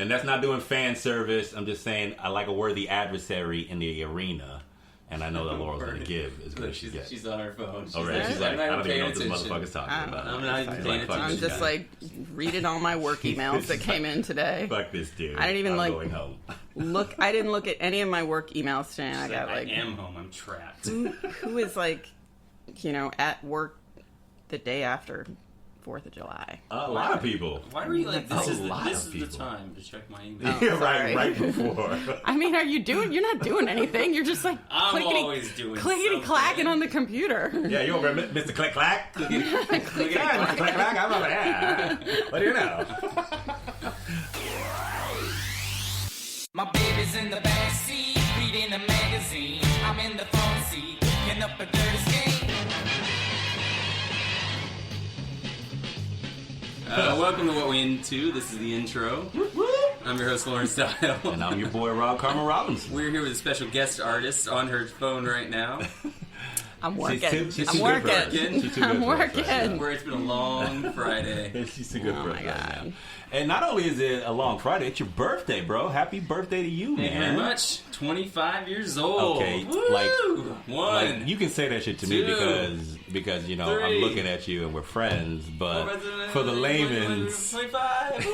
And that's not doing fan service. I'm just saying I like a worthy adversary in the arena. And I know that Laurel's going to give as good as she gets. She's on her phone. She's like, I don't even know what this motherfucker's talking about. I'm not even paying attention. I'm just like reading all my work emails that came in today. Fuck this dude. I didn't even going home. I didn't look at any of my work emails today. And I got I am home. I'm trapped. Who is like, at work the day after 4th of July? A lot of people. Why were you like, this is the time to check my email? Yeah, right before. I mean, you're not doing anything. You're just like I'm always doing clickety-clacking on the computer. Yeah, you over Mr. Click-Clack? Clickety-clack, Click-Clack, I'm over there. What do you know? My baby's in the backseat, reading a magazine. I'm in the front seat, picking up a dirty skein. Welcome to What We Into. This is the intro. I'm your host, Lauren Style. And I'm your boy, Rob Carmen Robinson. We're here with a special guest artist on her phone right now. I'm working. She's I'm too working. good for us. She's too good I'm for us working. right now. Where it's been a long Friday. She's too good for us my right God. now. And not only is it a long Friday, it's your birthday, bro. Happy birthday to you, man. Thank you very much. 25 years old. Okay, Woo! One. you can say that shit to me because you know three. I'm looking at you and we're friends, but for the layman's, 25.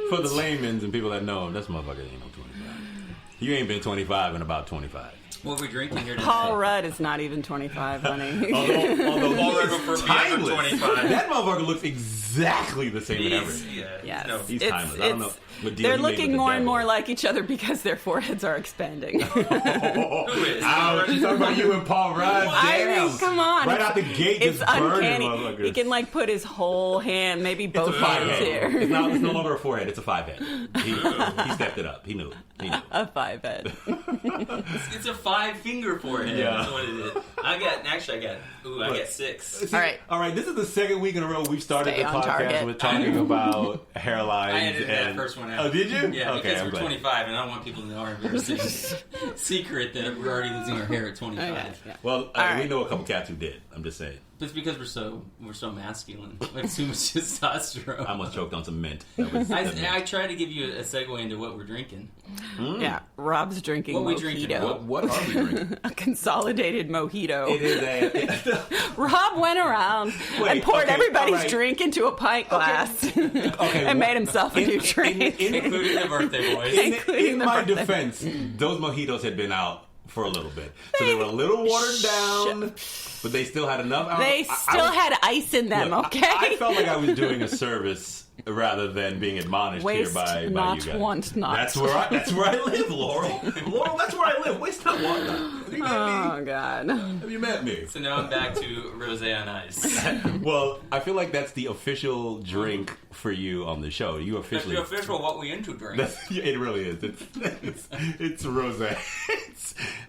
for the layman's and people that know him, this motherfucker ain't no 25. You ain't been 25 in about 25. What are we drinking here today? Paul Rudd is not even 25, honey. Although Paul he Rudd is will be timeless. 25. That motherfucker looks exactly the same in everything. Yes. No, He's timeless. I don't know what deal They're he made looking with the more and devil. more like each other because their foreheads are expanding. Who is? Ouch, you talking about you and Paul Rudd? I Damn. mean, come on. Right out the gate, It's just burning uncanny. motherfuckers. He can put his whole hand, maybe both It's a five hands head. here. It's no longer a 4-head. It's a 5-head. He stepped it up. He knew it. A 5-head. It's a 5-finger forehead. Yeah. That's what it is. I got 6. See, All right. This is the second week in a row we've started Stay the on podcast target. with talking about hairlines. I edited that and first one out. Oh, did you? Yeah, okay, because I'm we're glad. 25, and I don't want people to know our embarrassing secret that we're already losing our hair at 25. Okay, yeah. Well, right. we know a couple cats who did. I'm just saying. But it's because we're so masculine. We have too much testosterone. I almost choked on some mint. That I tried to give you a segue into what we're drinking. Yeah, Rob's drinking What we mojito. drinking? what are we drinking? A consolidated mojito. It is Rob went around and poured everybody's drink into a pint glass and made himself a new drink. Including the birthday boys. In the my birthday. defense, those mojitos had been out for a little bit, so they were a little watered down, but they still had enough. They still had ice in them, Look, okay? I felt like I was doing a service rather than being admonished Waste here by not, you guys. want not. That's where I live, Laurel. Laurel, that's where I live. Waste not, want not. Have you met me? Oh, God. Have you met me? So now I'm back to rosé on ice. Well, I feel like that's the official drink for you on the show. You That's officially. the official what we into drink. It really is. It's rosé.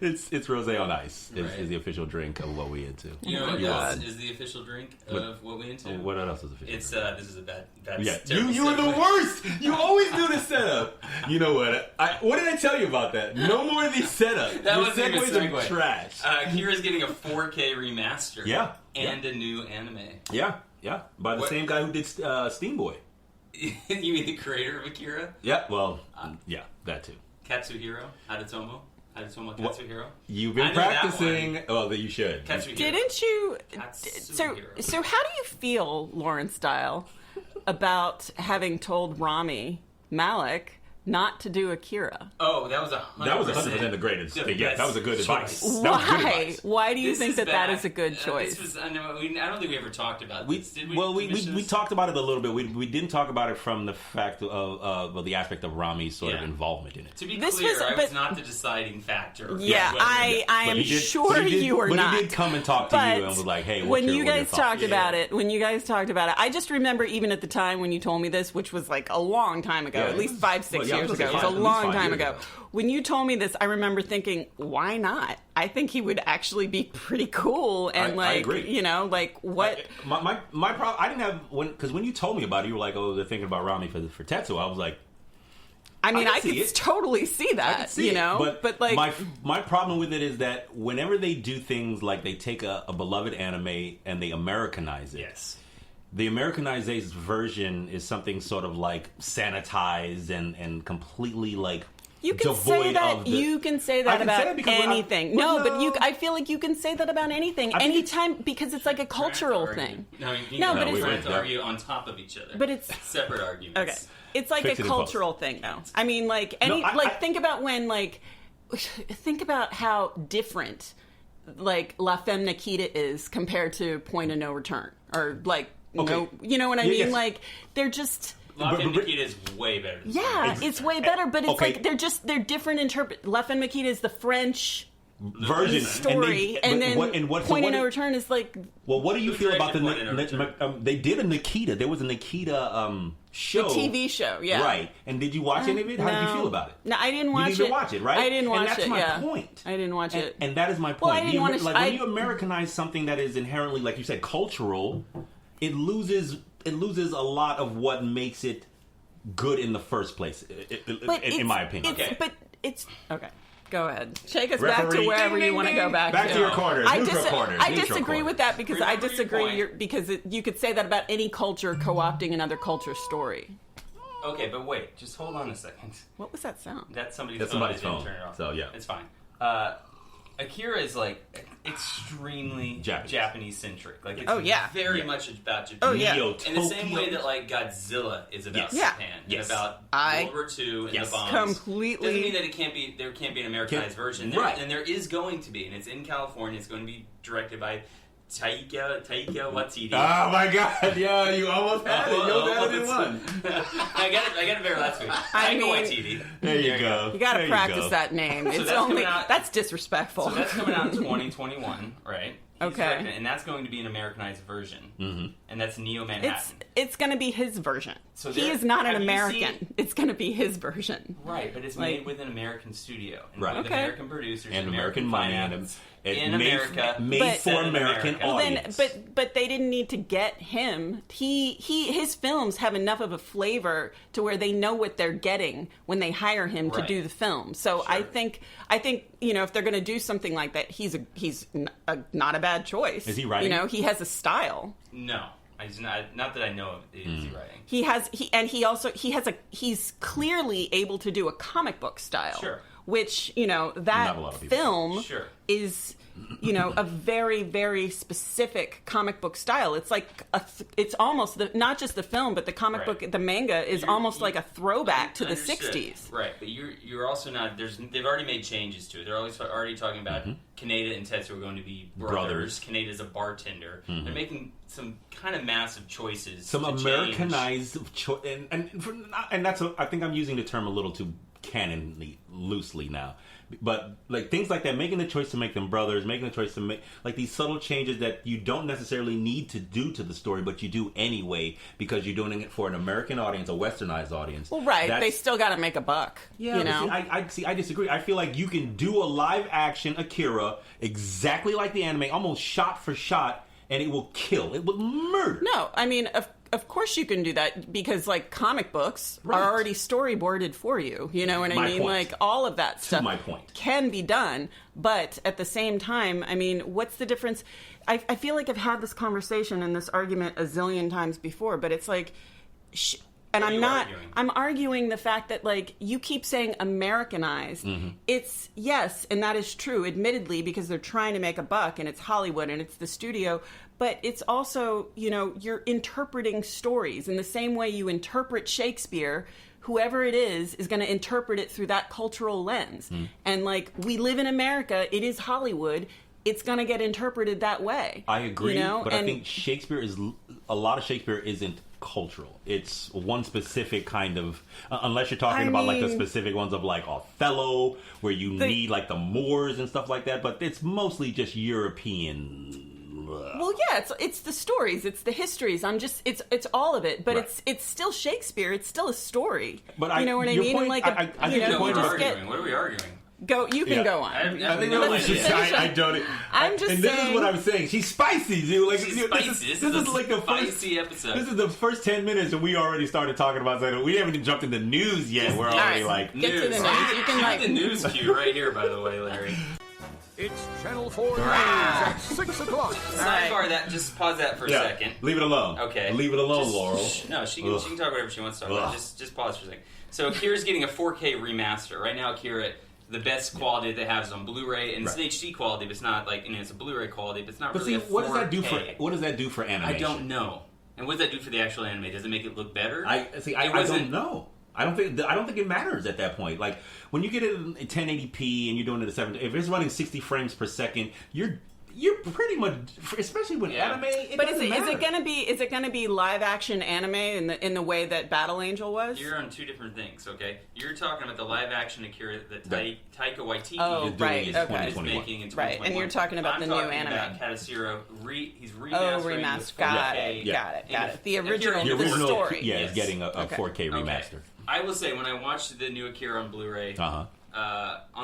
It's rosé on ice. Is the official drink of what we into. You know what Yeah. else is the official drink of what we into? What else is official? It's this is a bad Yeah, terrible you were the segue. worst. You always do the setup. You know what? What did I tell you about that? No more of these setups. That Your wasn't even a segues are segue. trash. Kira's getting a 4K remaster. Yeah. And a new anime. Yeah. By the What- same guy who did Steam Boy. You mean the creator of Akira? Yeah. Well, yeah, that too. Katsuhiro Hatotomo Katsuhiro. You've I been know that practicing. one. Oh, that you should. Katsuhiro. Didn't you... Katsuhiro. So how do you feel, Lauren Style, about having told Rami Malek not to do Akira? Oh, that was 100%. That was 100% the greatest thing. Yeah, that was a good advice. choice. That was good Why? advice. Why do you This think is that back. is a good choice? I don't think we ever talked about We, this. Did we? well, Did mention we this? talked about it a little bit. We didn't talk about it from the fact of the aspect of Rami's sort of Yeah. involvement in it. To be This clear, was- I but- was not the deciding factor. Yeah, Whether- I But am he did- sure you were but not. he did come and talk to But you and was like, "Hey, when you what are your guys thoughts?" talked about it, I just remember even at the time when you told me this, which was like a long time ago, Yeah. at least 5-6 Well, yeah, I years was ago. gonna It say was a at least long 5 time years ago. ago. When you told me this, I remember thinking, why not? I think he would actually be pretty cool and I agree. what? My problem, I didn't have because when you told me about it, you were like, "Oh, they're thinking about Rami for Tetsuo." I was like, I mean, can I see could it. totally see I that, can see it. but like my problem with it is that whenever they do things like they take a beloved anime and they Americanize it, Yes. the Americanized version is something sort of like sanitized and completely like you can devoid say that. of the, You can say that about anything. I feel like you can say that about anything, anytime, because it's like a cultural thing. But it's trying to argue on top of each other. But it's separate arguments. Okay, it's like a cultural thing, though. I mean, like think about when think about how different like La Femme Nikita is compared to Point of No Return, or like no, you know what I mean? Yes. Like they're just. La Femme Nikita is way better. It's way better, but it's like they're different. La Femme Nikita is the French version story, and then Point of No Return is like. Well, what do you feel about they did a Nikita? There was a Nikita show, the TV show, yeah, right. And did you watch any of it? How did you feel about it? No, I didn't watch it. You didn't watch it, right? I didn't watch it. And that's my point. I didn't watch it, and that is my point. Well, I didn't want to. When you Americanize something that is inherently, like you said, cultural, it loses a lot of what makes it good in the first place, in my opinion. But it's okay. Go ahead. Take us back to wherever you want to go back to. Back to your corners. I disagree with that because I disagree because you could say that about any culture co-opting another culture's story. Okay, but wait. Just hold on a second. What was that sound? That's somebody's phone. Turn it off. So, yeah. It's fine. Akira is like extremely Japanese centric. Like it's very much about Japan. Oh yeah. In the same way that like Godzilla is about Japan and about World War II and the bombs. Completely. Doesn't mean that there can't be an Americanized version. Right. And there is going to be, and it's in California. It's going to be directed by Taika Waititi. Oh my God! Yeah, you almost had it. You almost had it in one. I got it better last week. Taika Waititi. There you go. You got to practice that name. So that's disrespectful. So that's coming out in 2021, right? Okay. And that's going to be an Americanized version, and that's Neo Manhattan. It's going to be his version. So he is not an American. It's going to be his version. Right, but it's made with an American studio, and right? With American producers and American money in America, made for American audience. But they didn't need to get him. His films have enough of a flavor to where they know what they're getting when they hire him to do the film. So sure. I think if they're going to do something like that, he's not a bad choice. Is he writing? He has a style. No. Not that I know of. Is he writing? He's clearly able to do a comic book style. Sure. Which, that film is, a very, very specific comic book style. It's like, it's almost, not just the film, but the comic book, the manga is almost like a throwback to the 60s. Right, but you're also not, they've already made changes to it. They're already talking about Kaneda and Tetsu are going to be brothers. Kaneda's a bartender. They're making some kind of massive choices. Some Americanized, and that's, I think I'm using the term a little too canonly loosely now, but like things like that, making the choice to make them brothers, making the choice to make like these subtle changes that you don't necessarily need to do to the story, but you do anyway because you're doing it for an American audience, a westernized audience. Well, right, they still got to make a buck. I disagree. I feel like you can do a live action Akira exactly like the anime, almost shot for shot, and it will kill. It will murder. No, I mean, of course you can do that because, like, comic books are already storyboarded for you. You know what I mean? Point. Like, all of that stuff can be done. But at the same time, I mean, what's the difference? I feel like I've had this conversation and this argument a zillion times before, but it's like... I'm arguing the fact that, like, you keep saying Americanized. It's, yes, and that is true, admittedly, because they're trying to make a buck, and it's Hollywood, and it's the studio, but it's also, you're interpreting stories in the same way you interpret Shakespeare. Whoever it is going to interpret it through that cultural lens. And, like, we live in America, it is Hollywood, it's going to get interpreted that way. I agree, but I think a lot of Shakespeare isn't cultural. It's one specific kind of, unless you're talking about like the specific ones of like Othello, where you need like the Moors and stuff like that, but it's mostly just European. Well, yeah, it's the stories, it's the histories. It's all of it, but it's still Shakespeare. It's still a story. But you know what I mean? Point, like, I think your point what are we arguing? You can go on. I think I don't. I'm just saying. This is what I'm saying. She's spicy, dude. Like, she's spicy. This is like the spicy episode. This is the first 10 minutes, and we already started talking about something. We haven't even jumped into news yet. We're already like get to the news. You can the news cue right here, by the way, Larry. It's Channel 4 News at 6 o'clock. Sidebar that. Just pause that for a second. Leave it alone. Okay. Leave it alone, Laurel. No, she can talk whatever she wants to talk about. Just pause for a second. So Akira's getting a 4K remaster. Right now, Akira, the best quality they have is on Blu-ray, and it's an HD quality, but it's not like, it's a Blu-ray quality, but it's not really a 4K. What does that do for animation? I don't know. And what does that do for the actual anime? Does it make it look better? I don't know. I don't think it matters at that point. Like when you get it in 1080p and you're doing it at 7, if it's running 60 frames per second, you're pretty much, especially with anime. But is it gonna be live action anime in the way that Battle Angel was? You're on two different things. Okay, you're talking about the live action Akira that Taika Waititi is making in 2021. Right, and you're talking about the new anime. About Katasuhiro, he's remastering. Got it. The original story. Yeah, is getting a 4K remaster. I will say, when I watched the new Akira on Blu-ray on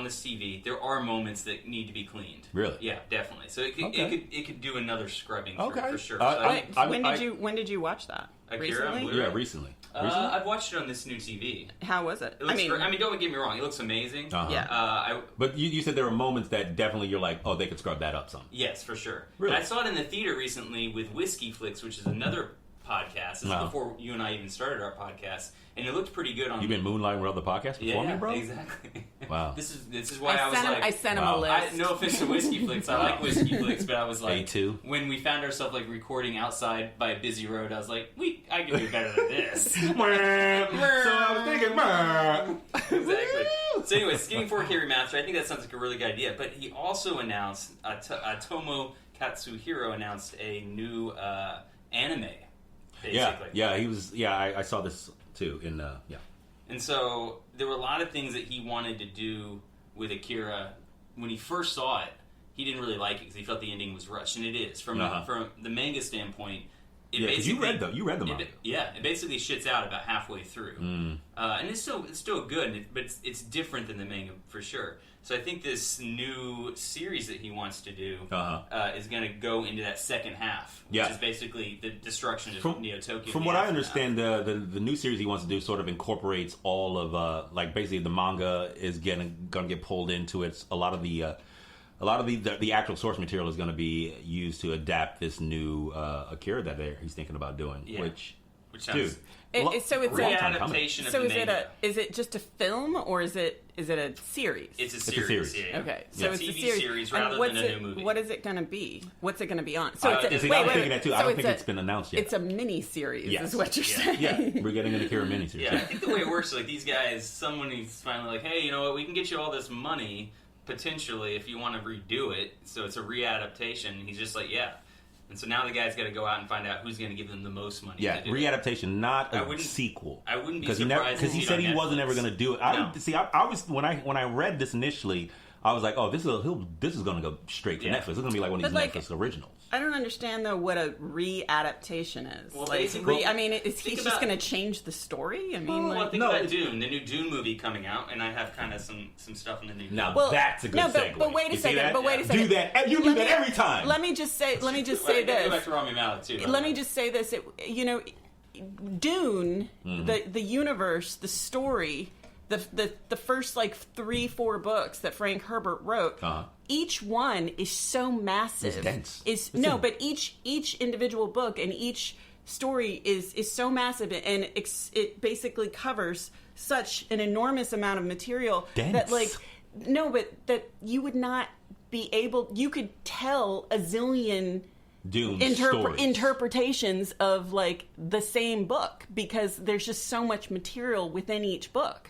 this TV, there are moments that need to be cleaned. Really? Yeah, definitely. So it could do another scrubbing for sure. When did you watch that? Akira on recently? Blu-ray? Yeah, recently. I've watched it on this new TV. How was it? It looks great. Don't get me wrong. It looks amazing. Yeah. But you said there were moments that definitely you're like, oh, they could scrub that up some. Yes, for sure. Really? I saw it in the theater recently with Whiskey Flicks, which is another podcast. This is before you and I even started our podcast, and it looked pretty good on. You've been moonlighting with other podcasts before me, bro? Exactly. Wow. This is why I sent him a list. No offense to Whiskey Flicks, I like Whiskey Flicks, but I was like, A2. When we found ourselves like recording outside by a busy road, I was like, I can do better than this. So I was thinking, Exactly. So anyways, getting 4K remaster, I think that sounds like a really good idea. But he also announced, Tomo Katsuhiro announced a new anime. Basically. Yeah, he was. Yeah, I saw this too. And so there were a lot of things that he wanted to do with Akira. When he first saw it, he didn't really like it because he felt the ending was rushed, and it is from the manga standpoint. You read the manga. It basically shits out about halfway through, and it's still good, but it's different than the manga for sure. So I think this new series that he wants to do is going to go into that second half, which is basically the destruction of Neo Tokyo. From what I understand, the new series he wants to do sort of incorporates all of basically the manga is going to get pulled into it. A lot of the actual source material is going to be used to adapt this new Akira that he's thinking about doing. Which sounds. So it's readaptation of the manga. Is it just a film or is it a series? It's a series. Yeah. Okay, so it's a TV series rather than a new movie. What is it going to be? What's it going to be on? So I'm thinking that too. I don't think it's been announced yet. It's a mini series, is what you're saying. Yeah, we're getting an Akira mini series. Yeah, I think the way it works, like these guys, someone is finally like, hey, you know what? We can get you all this money potentially if you want to redo it. So it's a readaptation. He's just like, yeah. And so now the guy's got to go out and find out who's going to give them the most money. Yeah, readaptation, not a sequel. I wouldn't be surprised because he said he wasn't ever going to do it. I was when I read this initially, I was like, oh, this is going to go straight to Netflix. It's going to be like one of these Netflix originals. I don't understand though what a readaptation is. Well, is he just going to change the story? I mean, think about Dune, the new Dune movie coming out, and I have kind of some stuff in the new. Now that's a good segue. But wait a second. Do that. You do that every time. Let me just say this. Go back to Rami Malek too. Let me just say this. Dune, the universe, the story. The first 3-4 books that Frank Herbert wrote, each one is so massive. It's dense. But each individual book and each story is so massive, and it basically covers such an enormous amount of material that that you would not be able. You could tell a zillion Dune interpretations of the same book because there's just so much material within each book.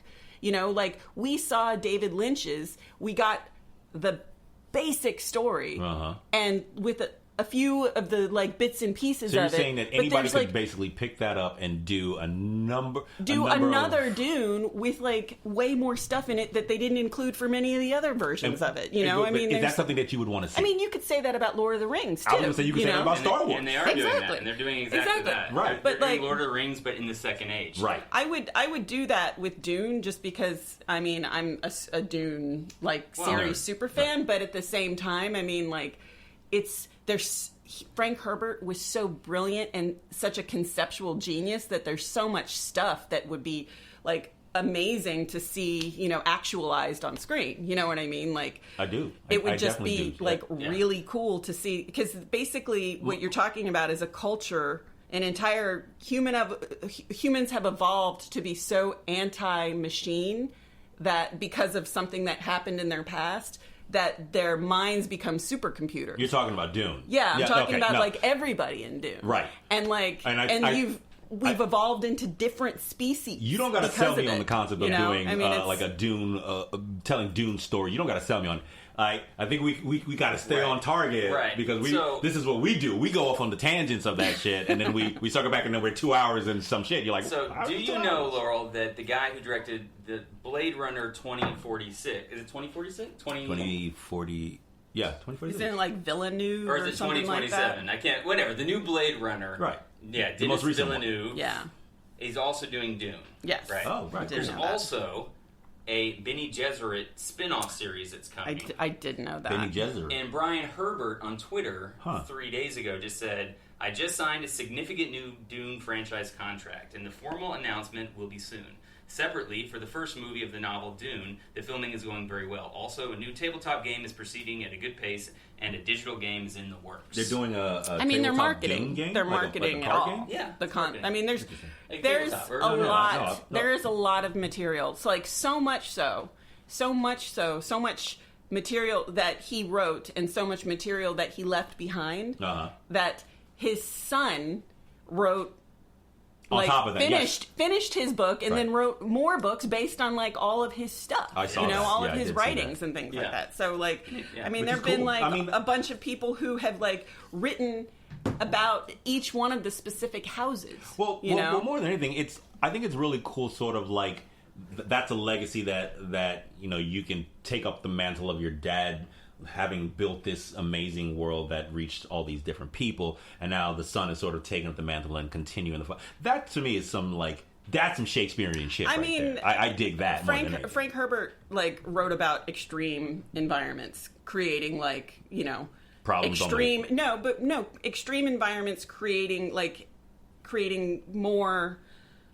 We saw David Lynch's, we got the basic story, and with a few of the bits and pieces of it. So you're saying that anybody could basically pick that up and do another Dune with way more stuff in it that they didn't include for many of the other versions of it. Is that something that you would want to see? I mean, you could say that about Lord of the Rings too. I was going to say you could say that about Star Wars, and they are doing that, and they're doing exactly that. Right, they're doing Lord of the Rings, but in the Second Age. Right. I would do that with Dune just because I'm a Dune series super fan, but at the same time, Frank Herbert was so brilliant and such a conceptual genius that there's so much stuff that would be amazing to see, actualized on screen. You know what I mean? Like, I do. It would I just be really cool to see, because basically what you're talking about is a culture, an entire humans have evolved to be so anti-machine that because of something that happened in their past, that their minds become supercomputers. You're talking about Dune. Yeah, I'm talking about everybody in Dune. Right. And we've evolved into different species. You don't got to sell me on the concept of doing like a Dune, telling Dune story. You don't got to sell me on. I think we got to stay on target, right? Because this is what we do. We go off on the tangents of that shit, and then we circle back, and then we're 2 hours and some shit. You're like, so do you know, Laurel, that the guy who directed the Blade Runner 2046 is it 2046? 2040. Yeah, 2046. Isn't it like Villeneuve or is it something 2027? like that? I can't. Whatever. The new Blade Runner. Right. Yeah. The most recent Villeneuve. one. Yeah. He's also doing Dune. Yes. Right. Oh, right. There's also a Bene Gesserit spin-off series that's coming. I did know that. Bene Gesserit. And Brian Herbert on Twitter 3 days ago just said, I just signed a significant new Dune franchise contract, and the formal announcement will be soon. Separately, for the first movie of the novel Dune, the filming is going very well. Also, a new tabletop game is proceeding at a good pace, and a digital game is in the works. They're doing a they're marketing. Dune game? They're like marketing a it card all. Game? Yeah. There's Like there's tabletop, or- a no, lot. no. There is a lot of material. It's like so much material that he wrote, and so much material that he left behind that his son wrote. On top of that, finished his book and then wrote more books based on like all of his stuff. I saw that. all Yeah, of I his did see writings that. and things Yeah. like that. So like, I mean, Which there've is been cool. like I mean, a bunch of people who have like written about each one of the specific houses. Well, more than anything, I think it's really cool. Sort of like that's a legacy that you can take up the mantle of your dad, having built this amazing world that reached all these different people, and now the son is sort of taking up the mantle and continuing that to me is that's some Shakespearean shit. I mean, there. I dig that. Frank Herbert like wrote about extreme environments, creating like Problems extreme extreme environments, creating more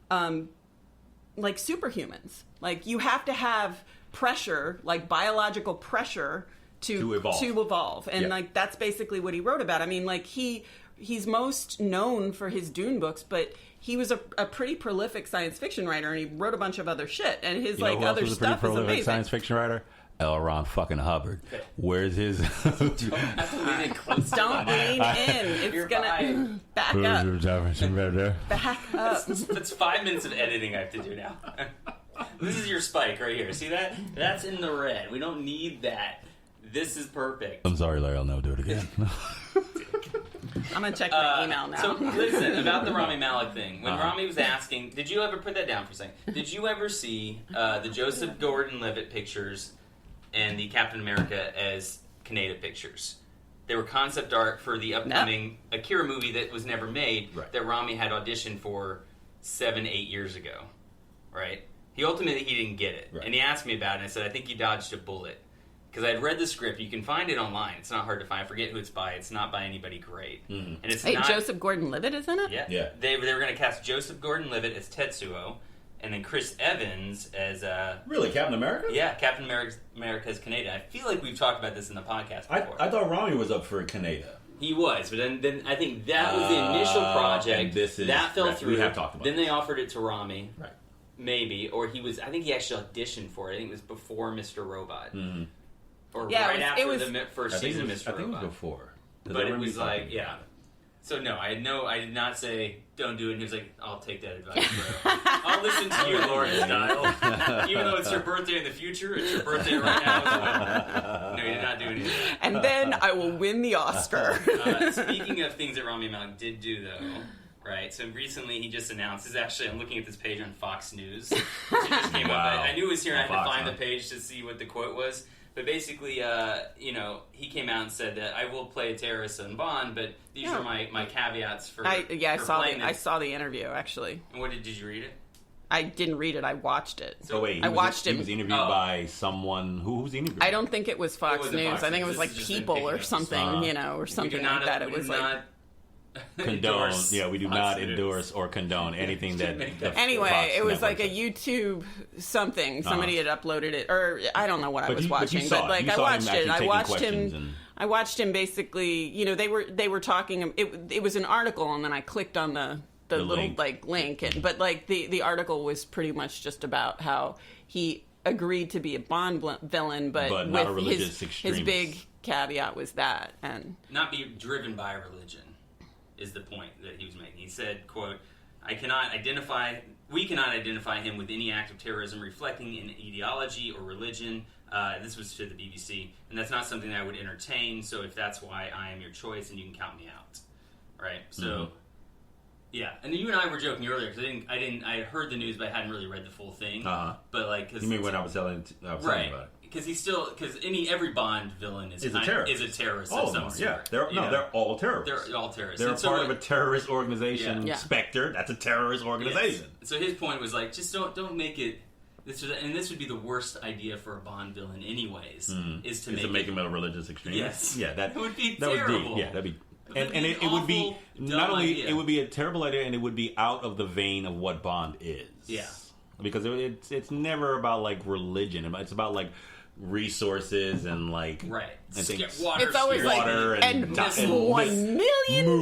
like superhumans. Like you have to have pressure, like biological pressure to evolve. And like that's basically what he wrote about. I mean, like he's most known for his Dune books, but he was a pretty prolific science fiction writer, and he wrote a bunch of other shit. And his other stuff is amazing. Science fiction writer? L. Ron fucking Hubbard. Okay. Where's his? Don't lean in. It's gonna back up. Back up. That's 5 minutes of editing I have to do now. This is your spike right here. See that? That's in the red. We don't need that. This is perfect. I'm sorry, Larry. I'll never do it again. I'm gonna check my email now. So listen, about the Rami Malek thing. When Rami was asking, did you ever put that down for a second? Did you ever see the Joseph Gordon-Levitt pictures and the Captain America as Kaneda pictures? They were concept art for the upcoming Akira movie that was never made, that Rami had auditioned for 7-8 years ago. Right? He didn't get it, and he asked me about it. And I said, I think you dodged a bullet. Because I had read the script. You can find it online. It's not hard to find. I forget who it's by. It's not by anybody great. Mm-hmm. And it's not Joseph Gordon-Levitt is in it? Yeah. They were going to cast Joseph Gordon-Levitt as Tetsuo, and then Chris Evans as... really? Captain America? Yeah, Captain America as Kaneda. I feel like we've talked about this in the podcast before. I thought Rami was up for Kaneda. He was, but then I think that was the initial project. That fell through. We have talked about Then they offered it to Rami. Right. Maybe. Or he was... I think he actually auditioned for it. I think it was before Mr. Robot. Mm-hmm. Or right after the first season of Mr. Robot. I think it was before. But it was like, yeah. So no, I did not say, don't do it. And he was like, I'll take that advice, bro. I'll listen to you, Lauren Style. Even though it's your birthday in the future, it's your birthday right now as well. No, you did not do anything. And then I will win the Oscar. Speaking of things that Rami Malek did do, though, right? So recently he just announced, I'm looking at this page on Fox News. It just came up. I knew it was here and I had to find the page to see what the quote was. But basically, he came out and said that I will play a terrorist in Bond, but these are my caveats for I saw the interview, actually. And did you read it? I didn't read it. I watched it. So wait, I watched him. He was interviewed by someone. Who was he interviewed? I don't think it was Fox News. I think it was like People or something, or something like that. It was like condone. Yeah, we do not endorse or condone anything that. Anyway, it was like a YouTube something. Somebody had uploaded it, or I don't know what I was watching, but like I watched it. I watched him basically. You know, they were talking. It was an article, and then I clicked on the little link. Like link, but like the article was pretty much just about how he agreed to be a Bond villain, but not a with religious his big caveat was that, and not be driven by religion is the point that he was making. He said, quote, we cannot identify him with any act of terrorism reflecting an ideology or religion. This was to the BBC, and that's not something that I would entertain, so if that's why I am your choice, then you can count me out. Right? So, yeah. And you and I were joking earlier, because I heard the news, but I hadn't really read the full thing. But like, cause you mean when I was telling right. about it? Because every Bond villain is a terrorist. All of them are. Yeah, they're all terrorists. They're all terrorists. They're part of a terrorist organization. Yeah. Spectre, that's a terrorist organization. Yes. So his point was like, just don't make it. This would be the worst idea for a Bond villain, anyways, is to make him a religious extremist. Yes, yeah, that would be terrible. That'd be. And it would be not only idea. It would be a terrible idea, and it would be out of the vein of what Bond is. Yeah, because it's never about like religion. It's about like resources and like right. Water, it's always water like, and $1 million.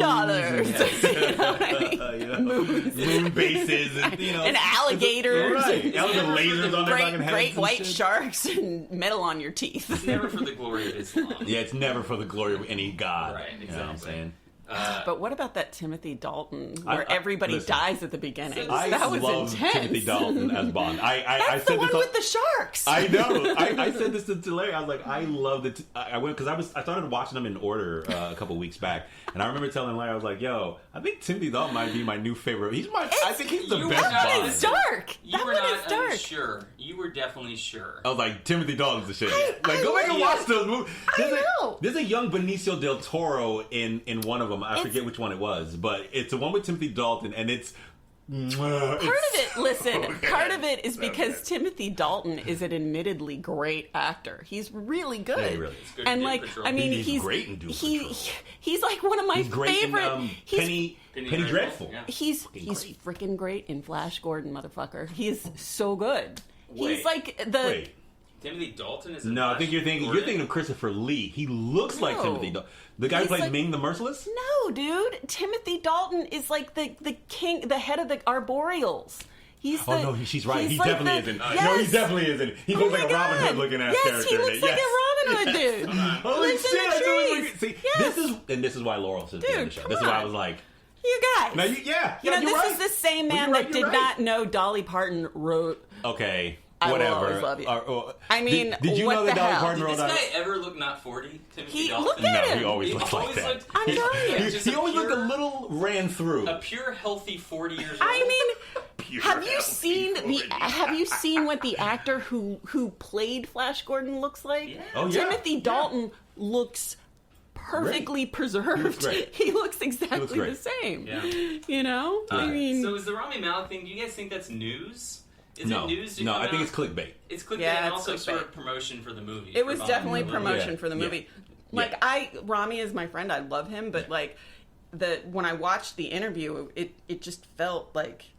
Moon bases and and alligators, right? And lasers on their fucking heads, great white sharks, and metal on your teeth. It's never for the glory of Islam. Yeah, it's never for the glory of any god. Right, exactly. You know what I'm saying? But what about that Timothy Dalton where everybody dies at the beginning? That was intense. Timothy Dalton as Bond. I said the one with the sharks. I know. I said this to Larry. I was like, I love it. I went because I started watching them in order a couple weeks back, and I remember telling Larry, I was like, "Yo, I think Timothy Dalton might be my new favorite. I think he's the best Bond." That one is dark. That one is dark. Sure, you were definitely sure. I was like, Timothy Dalton's the shit. Go back and watch those movies. There's a young Benicio del Toro in one of them. I forget which one it was, but it's the one with Timothy Dalton, and it's part of it is because Timothy Dalton is an admittedly great actor. He's really good. Yeah, he really is. Good, and like, I mean, he's great in Doom Patrol. He's like one of my favorite. Penny Dreadful. Yeah. He's freaking great in Flash Gordon, motherfucker. He's so good. He's like the. Timothy Dalton is I think you're thinking of Christopher Lee. He looks like Timothy Dalton. The guy who played Ming the Merciless? No, dude. Timothy Dalton is like the king, the head of the Arboreals. She's right. He definitely isn't. Yes. No, he definitely isn't. He looks like a Robin Hood looking ass character. He looks like a Robin Hood dude. Holy shit! See, this is why Laurel says in the show. This is why I was like, you guys. Now this is the same man that did not know Dolly Parton wrote. Okay. Whatever. I will always love you. I mean, did you know that Dolly Parton wrote that? Did this guy ever look not 40? Timothy Dalton? Look at him. He always looks like that. I'm telling you. He always looked a little ran through. A pure, healthy 40 years old. I mean, have you seen what the actor who played Flash Gordon looks like? Yeah. Oh, yeah. Timothy Dalton looks perfectly preserved. He looks exactly the same. Yeah. You know? I mean, so is the Rami Malek thing, do you guys think that's news? Is it news? No, I think it's clickbait. It's clickbait and also sort of promotion for the movie. It was definitely promotion for the movie. Like, Rami is my friend. I love him, but like, when I watched the interview, it just felt like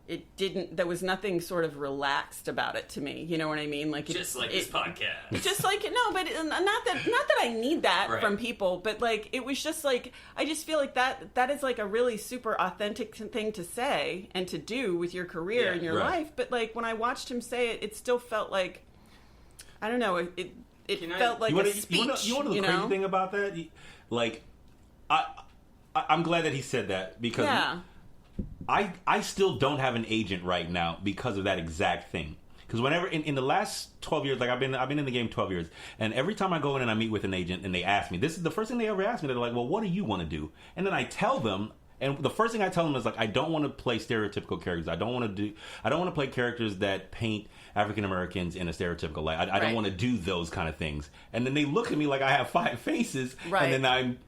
it didn't. There was nothing sort of relaxed about it to me. You know what I mean? Like this podcast. Just like but not that I need that from people, but like it was just like I just feel like that is like a really super authentic thing to say and to do with your career and your life. But like when I watched him say it, it still felt like I don't know. It felt like a speech. You know the crazy thing about that? Like I'm glad that he said that because. Yeah. I still don't have an agent right now because of that exact thing. Because whenever in the last 12 years, like I've been in the game 12 years, and every time I go in and I meet with an agent and they ask me, this is the first thing they ever ask me. They're like, "Well, what do you want to do?" And then I tell them, and the first thing I tell them is like, I don't want to play stereotypical characters. I don't want to play characters that paint African Americans in a stereotypical light. I don't want to do those kind of things. And then they look at me like I have 5 faces, and then I'm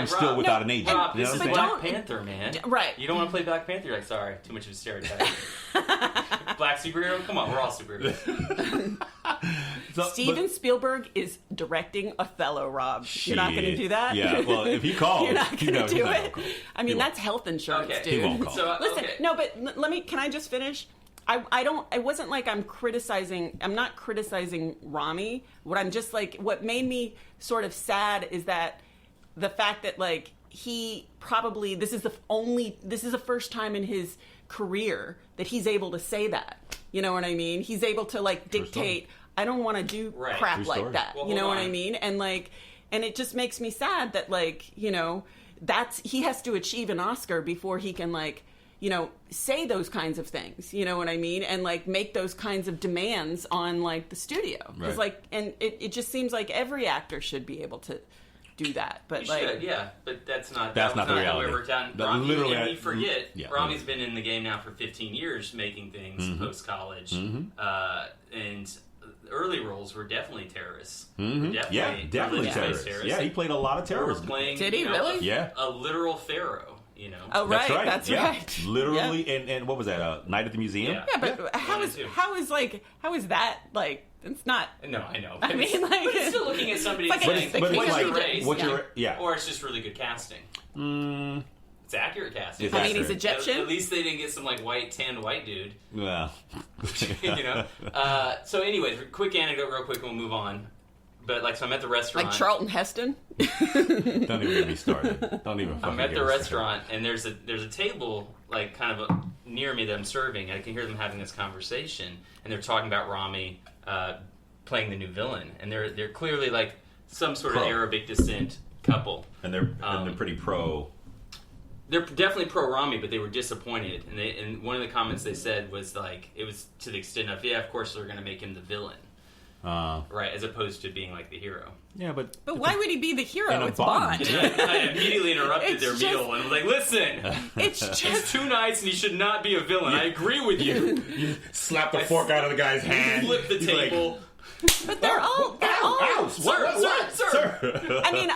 still without an agent. Rob, this is Black Panther, man. Right. You don't want to play Black Panther? You're like, sorry, too much of a stereotype. Black superhero? Come on, we're all superheroes. Steven Spielberg is directing Othello, Rob. You're not going to do that? Yeah, well, if he calls... You're not going to do it? I mean, He that's health insurance, Okay. dude. He won't call. So, Listen, no, but let me... Can I just finish? It wasn't like I'm not criticizing Rami. What made me sort of sad is that the fact that, like, he probably, this is the first time in his career that he's able to say that. You know what I mean? He's able to, like, dictate, I don't want to do crap True like story. that. Well, You know hold what on. I mean? And, like, and it just makes me sad that, like, you know, he has to achieve an Oscar before he can, like, you know, say those kinds of things, you know what I mean? And, like, make those kinds of demands on, like, the studio. Because, Right. like, and it just seems like every actor should be able to do that. But, You like, should, yeah, but that's not the how reality. it worked out. That Rami, literally- and we forget, yeah, Rami's been in the game now for 15 years making things post-college. And early roles were definitely terrorists. Definitely terrorists. Yeah, he played a lot of Or terrorism. playing, Did he you know, really? Yeah. a literal pharaoh, you know. oh, That's right. That's yeah. right. Literally, and what was that? Night at the Museum? Yeah. Yeah, but how is that, like, it's not... No, I know. I mean, like... But it's still looking at somebody It's and like saying, a- But it's what's like, your race? what's your... Yeah. Or it's just really good casting. It's accurate casting. It's I mean, he's accurate. Egyptian. At least they didn't get some, like, tanned white dude. Well. You know? So anyways, quick anecdote real quick and we'll move on. But, like, so I'm at the restaurant. Like Charlton Heston? Don't even get me started. Don't even fucking I'm at get the me started. restaurant, and there's a table, like, kind of near me that I'm serving. I can hear them having this conversation, and they're talking about Rami playing the new villain. And they're clearly, like, some sort of Pro. Arabic descent couple. And they're pretty pro... They're definitely pro Rami, but they were disappointed. And one of the comments they said was, like, it was to the extent of, yeah, of course they're going to make him the villain. Right, as opposed to being, like, the hero. Yeah, but why would he be the In hero? a It's Bond. Bond. I immediately interrupted It's their just- meal and was like, listen, It's he's just... too nice and he should not be a villain. I agree with you. slap the fork out of the guy's hand. Flip the He's like, table. But they're all... Ow! Sir. I mean,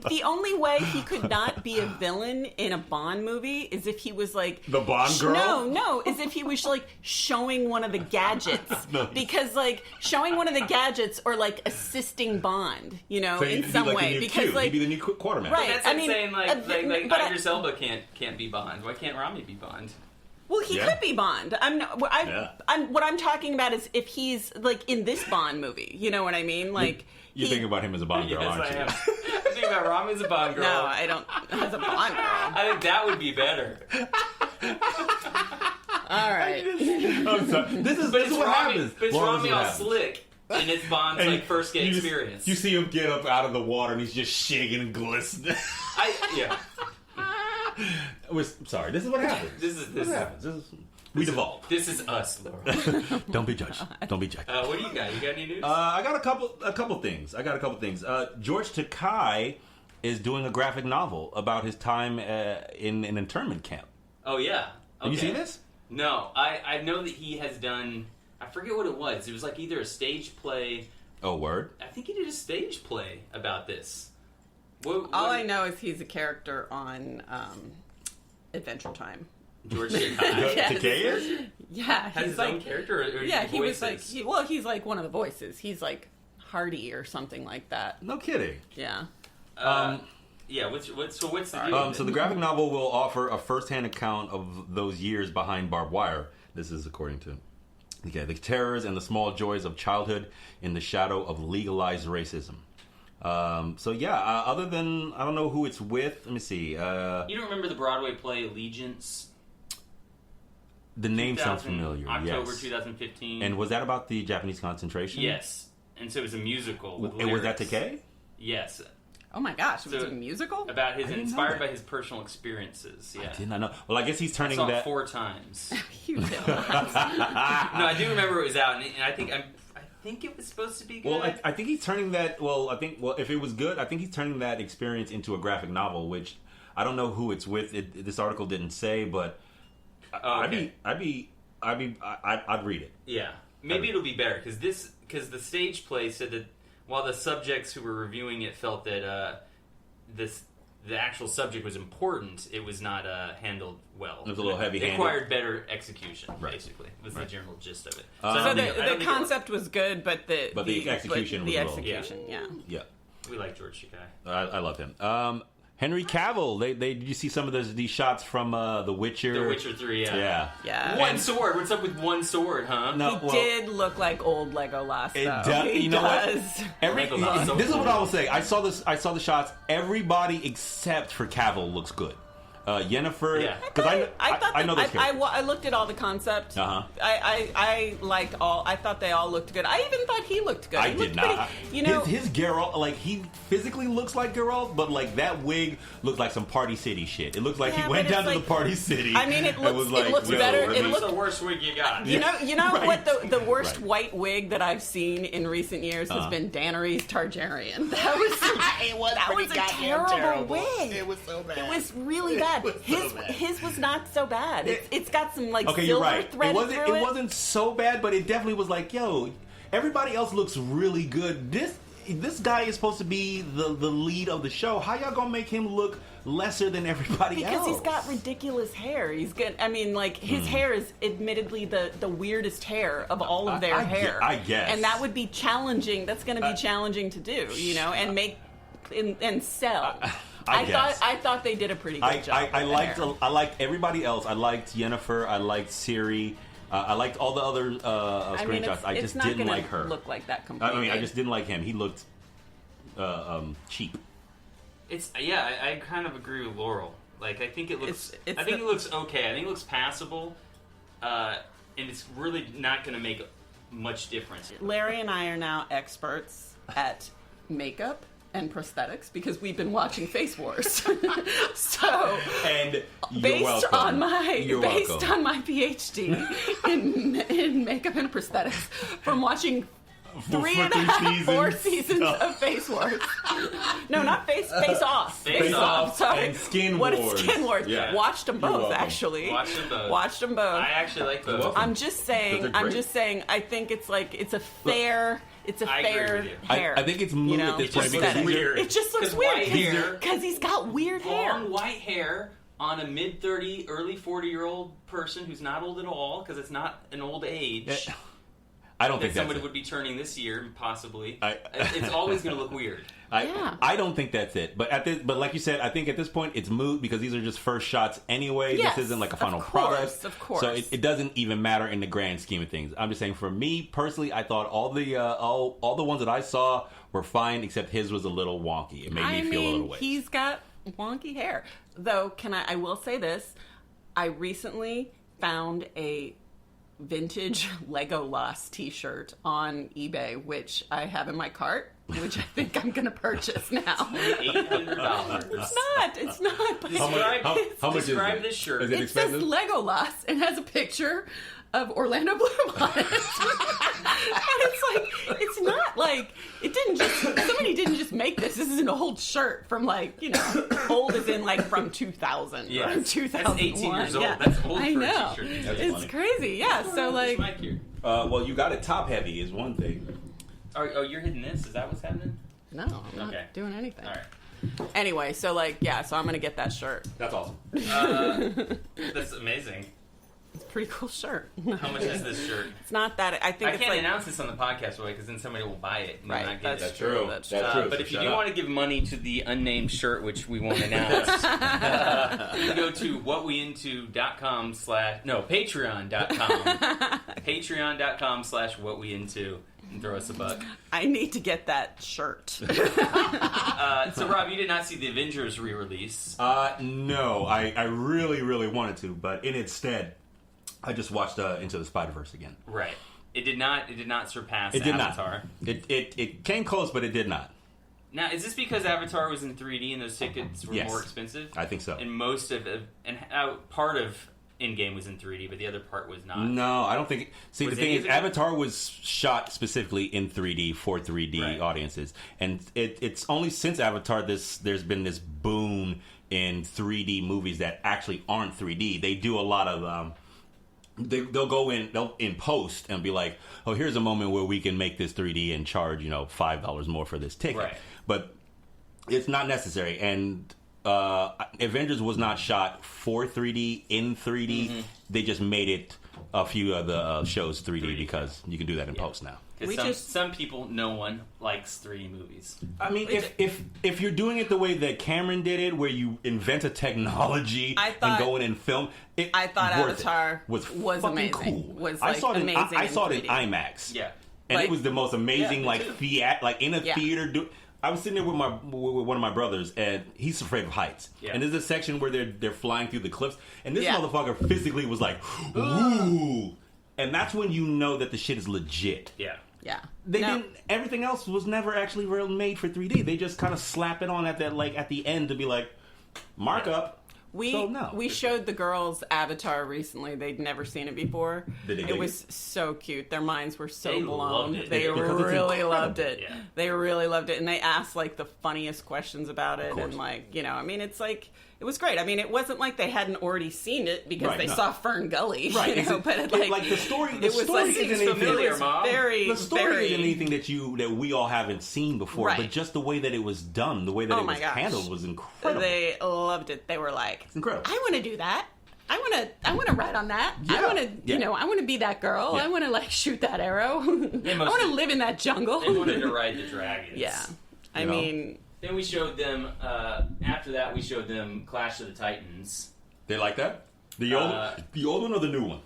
the only way he could not be a villain in a Bond movie is if he was like The Bond girl? No, is if he was like showing one of the gadgets No. because like showing one of the gadgets or like assisting Bond, you know, So in he'd some be like way the new because Q. like He'd be the new quarterback. Right. That's I like mean, saying like but Idris Elba can't be Bond. Why can't Rami be Bond? well, he Yeah. could be Bond. What I'm talking about is if he's like in this Bond movie. You know what I mean? Like You're thinking about him as a Bond girl, Yes, aren't I you? am. I'm thinking about Rami as a Bond girl. no, I don't. As a Bond girl. I think that would be better. All right. I'm sorry. This is what Rami, happens. But it's Well, Rami this is all what happens. slick, and it's Bond's And like first you just- experience. You see him get up out of the water and he's just shaking and glistening. Yeah. Sorry, this is what happens. This is happens. We devolve. This is us, Laura. Don't be judged. Don't be judged. What do you got? You got any news? I got a couple things. George Takei is doing a graphic novel about his time in an internment camp. Oh yeah. Have you Okay. seen this? No, I know that he has done. I forget what it was. It was like either a stage play. Oh, word. I think he did a stage play about this. All I know is he's a character on Adventure Time. George Takei Yes. Takei is? Yeah, has he's his like own character. Or yeah, he was voices? like he's like one of the voices. He's like Hardy or something like that. No kidding. Yeah. Yeah. What's the deal? So the graphic novel will offer a first-hand account of those years behind barbed wire. This is according to the terrors and the small joys of childhood in the shadow of legalized racism. Other than I don't know who it's with. Let me see. You don't remember the Broadway play Allegiance? The name sounds familiar. October Yes. 2015. And was that about the Japanese concentration? Yes. And so it was a musical. With And was that lyrics. Takei? Yes. Oh my gosh, was So- it a musical? About his I didn't know inspired that. by his personal experiences. Yeah. I did not know. Well, I guess he's I turning saw it that. 4 times. You did not. No, I do remember it was out, and I think it was supposed to be good. Well, I think he's turning that. If it was good, I think he's turning that experience into a graphic novel, which I don't know who it's with. This article didn't say, but okay. I'd read it. Yeah, maybe it'll be better because the stage play said that while the subjects who were reviewing it felt that the actual subject was important, it was not handled well. It was a little heavy-handed. It required better execution, Right. basically, was the general gist of it. So the concept was good, but the execution was wrong. Yeah. We like George Takei. I love him. Henry Cavill. Did you see some of these shots from The Witcher? The Witcher 3, Yeah. One sword. What's up with one sword, huh? No, He did look like old Legolas, It though. does. He You know does. Legolas. This is what I will say. I saw the shots. Everybody except for Cavill looks good. Yennefer, Yeah. because I know those characters. I looked at all the concepts. I liked all. I thought they all looked good. I even thought he looked good. I He did looked not. pretty- his Geralt, like he physically looks like Geralt, but like that wig looked like some Party City shit. It looked like Yeah, he went but down it's to like- the Party City. I mean, it and looks better. It What's looked. the worst wig you got? You know Right. what the worst Right. white wig that I've seen in recent years has been Daenerys Targaryen. That was a terrible wig. It was so bad. It was really bad. His was not so bad. It's got some like Okay, silver you're right. thread It through it. wasn't so bad, but it definitely was like, yo, everybody else looks really good. This guy is supposed to be the lead of the show. How y'all gonna make him look lesser than everybody else? Because he's got ridiculous hair. He's good. I mean, like his hair is admittedly the weirdest hair of all of their hair. I guess, and that would be challenging. That's going to be challenging to do, and make and sell. I thought they did a pretty good job. I liked everybody else. I liked Yennefer. I liked Ciri. I liked all the other screenshots. I just didn't like her. Look like that completely. I mean, I just didn't like him. He looked cheap. I kind of agree with Laurel. Like, I think it looks. It looks okay. I think it looks passable, and it's really not going to make much difference. Larry and I are now experts at makeup and prosthetics because we've been watching Face Wars. So, And based on my welcome. PhD in makeup and prosthetics from watching three and a three half, 4 seasons. seasons of Face Wars. No, not Face Off. Face Off Sorry. and Skin What Wars. is Skin Wars? Yeah. Watched them You're both, welcome. actually. Watched them both. I actually like those. welcome. I'm just saying. Those are great. I think it's like it's a fair. It's a I agree fair with you. hair. I think it's moot at this point because aesthetic. weird. It just looks 'Cause weird white hair- because he's got weird hair. Long white hair on a mid-30, early 40-year-old person who's not old at all, because it's not an old age. I don't that think somebody that's it. would be turning this year, possibly. I- It's always going to look weird. I don't think that's it. But like you said, I think at this point it's moot because these are just first shots anyway. Yes, this isn't like a final of course, product. of course. So it doesn't even matter in the grand scheme of things. I'm just saying for me personally, I thought all the ones that I saw were fine except his was a little wonky. It made me feel a little way. He's got wonky hair. Though, I will say this. I recently found a vintage Legolas t-shirt on eBay, which I have in my cart, which I think I'm going to purchase now. $800. It's not. But How much is Describe it? this shirt. Is it it says expensive? Legolas and has a picture of Orlando Bloom on it. And it's like, it's not like, somebody didn't just make this. This is an old shirt from old as in from 2000. Yeah, from 2001. that's 18 years old. Yeah. That's old I for know. a t-shirt these That's days. It's crazy. Yeah, so Where's Mike here? Well, you got it top heavy is one thing. Oh, you're hitting this? Is that what's happening? no, I'm not Okay. doing anything. All right. Anyway, so so I'm going to get that shirt. That's awesome. That's amazing. It's a pretty cool shirt. How much is this shirt? It's not that, I think I it's can't like... announce this on the podcast, because then somebody will buy it and Right, not get that's it. true. That's true. But if you do want to give money to the unnamed shirt, which we won't announce, you can go to whatweinto.com patreon.com. Patreon.com/whatweinto and throw us a buck. I need to get that shirt. So, Rob, you did not see the Avengers re-release. No, I really, really wanted to, but in its stead, I just watched Into the Spider-Verse again. Right. It did not surpass It did Avatar. not. It came close, but it did not. Now, is this because Avatar was in 3D and those tickets were Yes. more expensive? I think so. And part of Endgame was in 3D, but the other part was not. No, I don't think. See, Was the thing any is, of it- Avatar was shot specifically in 3D for 3D Right. audiences, and it's only since Avatar there's been this boom in 3D movies that actually aren't 3D. They do a lot of. They'll go in post and be like, oh, here's a moment where we can make this 3D and charge $5 more for this ticket. Right. But it's not necessary, and Avengers was not shot for 3D in 3D. Mm-hmm. They just made it a few of the shows 3D because you can do that in post now. Because some people, no one likes 3D movies. I mean, if you're doing it the way that Cameron did it, where you invent a technology and go in and film, I thought Avatar was fucking amazing. cool. Was like, amazing. I saw it in IMAX. Yeah, and it was the most amazing in a theater. I was sitting there with one of my brothers, and he's afraid of heights. Yeah. And there's a section where they're flying through the cliffs, and this motherfucker physically was like, "Ooh." And that's when you know that the shit is legit. Yeah. Yeah. Everything else was never actually made for 3D. They just kind of slap it on at the end to be like, markup. We showed the girls Avatar recently. They'd never seen it before. It was so cute. Their minds were so blown. They really loved it. Yeah. They really loved it. And they asked like the funniest questions about it. And like, I mean, it's like, it was great. I mean, it wasn't like they hadn't already seen it because they saw Fern Gully. Right. But like the story, it was like familiar, Mom. The story isn't anything that we all haven't seen before, but just the way that it was done, the way that it was handled was incredible. They loved it. They were like, it's incredible. I want to do that. I want to ride on that. Yeah. I want to, I want to be that girl. Yeah. I want to like shoot that arrow. I want to live in that jungle. They wanted to ride the dragons. Yeah. I mean, then we showed them, after that we showed them Clash of the Titans. They like that? The old one or the new one?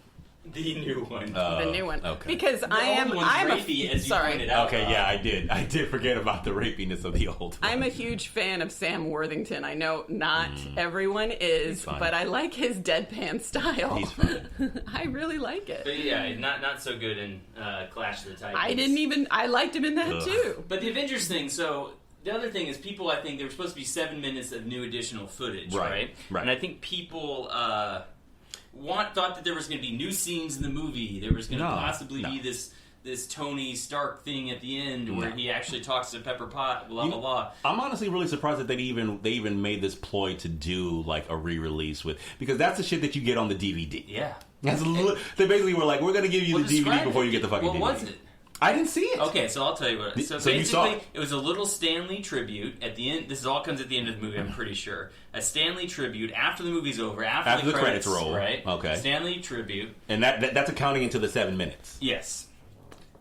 The new one. The new one. Okay. Because I'm rapey, as you pointed out. Okay, yeah, I did forget about the rapiness of the old one. I'm a huge fan of Sam Worthington. I know not everyone is, but I like his deadpan style. He's fun. I really like it. But yeah, not so good in Clash of the Titans. I liked him in that too. But the Avengers thing, so the other thing is people, I think, there were supposed to be 7 minutes of new additional footage, right? And I think people thought that there was going to be new scenes in the movie. There was going to possibly be this Tony Stark thing at the end where he actually talks to Pepper Potts, blah, blah, blah. I'm honestly really surprised that they even made this ploy to do like a re-release because that's the shit that you get on the DVD. Yeah. They basically were like, we're going to give you the DVD before you get the fucking DVD. What was it? I didn't see it. Okay, so I'll tell you what. So basically, you saw it. It was a little Stan Lee tribute at the end. This all comes at the end of the movie, I'm pretty sure. A Stan Lee tribute after the movie's over, after the credits roll, right? Okay. Stan Lee tribute, and that's accounting into the 7 minutes. Yes.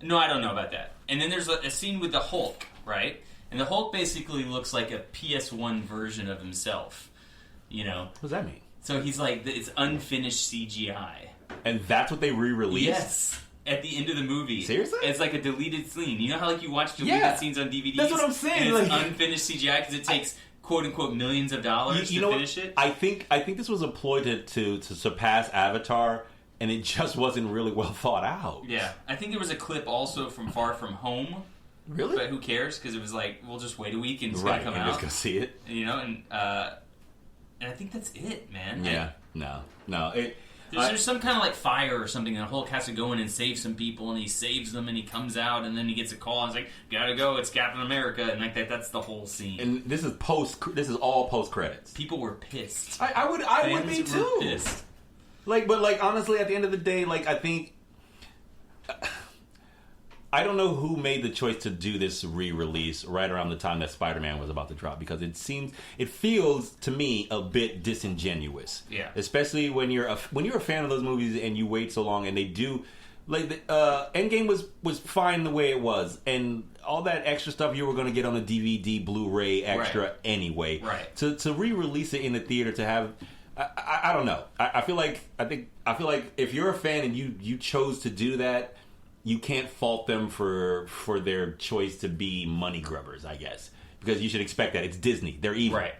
No, I don't know about that. And then there's a scene with the Hulk, right? And the Hulk basically looks like a PS1 version of himself. What does that mean? So he's like, it's unfinished CGI, and that's what they re-released. Yes. At the end of the movie. Seriously? It's like a deleted scene. You know how you watch deleted scenes on DVDs? That's what I'm saying. And it's unfinished CGI because it takes quote-unquote millions of dollars to finish it? I think this was a ploy to surpass Avatar, and it just wasn't really well thought out. Yeah. I think there was a clip also from Far From Home. Really? But who cares? Because it was like, we'll just wait a week and it's going to come out. Just go see it. And I think that's it, man. Yeah. No. There's some kind of like fire or something, and Hulk has to go in and save some people, and he saves them, and he comes out, and then he gets a call, and it's like, gotta go, it's Captain America, and like that's the whole scene. And this is all post credits. People were pissed. I would be too. Pissed. But honestly, at the end of the day, I think I don't know who made the choice to do this re-release right around the time that Spider-Man was about to drop, because it feels to me a bit disingenuous. Yeah. Especially when you're a fan of those movies and you wait so long, and they do Endgame was fine the way it was, and all that extra stuff you were going to get on a DVD, Blu-ray extra anyway. Right. To re-release it in the theater, to have I don't know. I feel like if you're a fan and you chose to do that, you can't fault them for their choice to be money grubbers, I guess. Because you should expect that. It's Disney. They're evil. Right.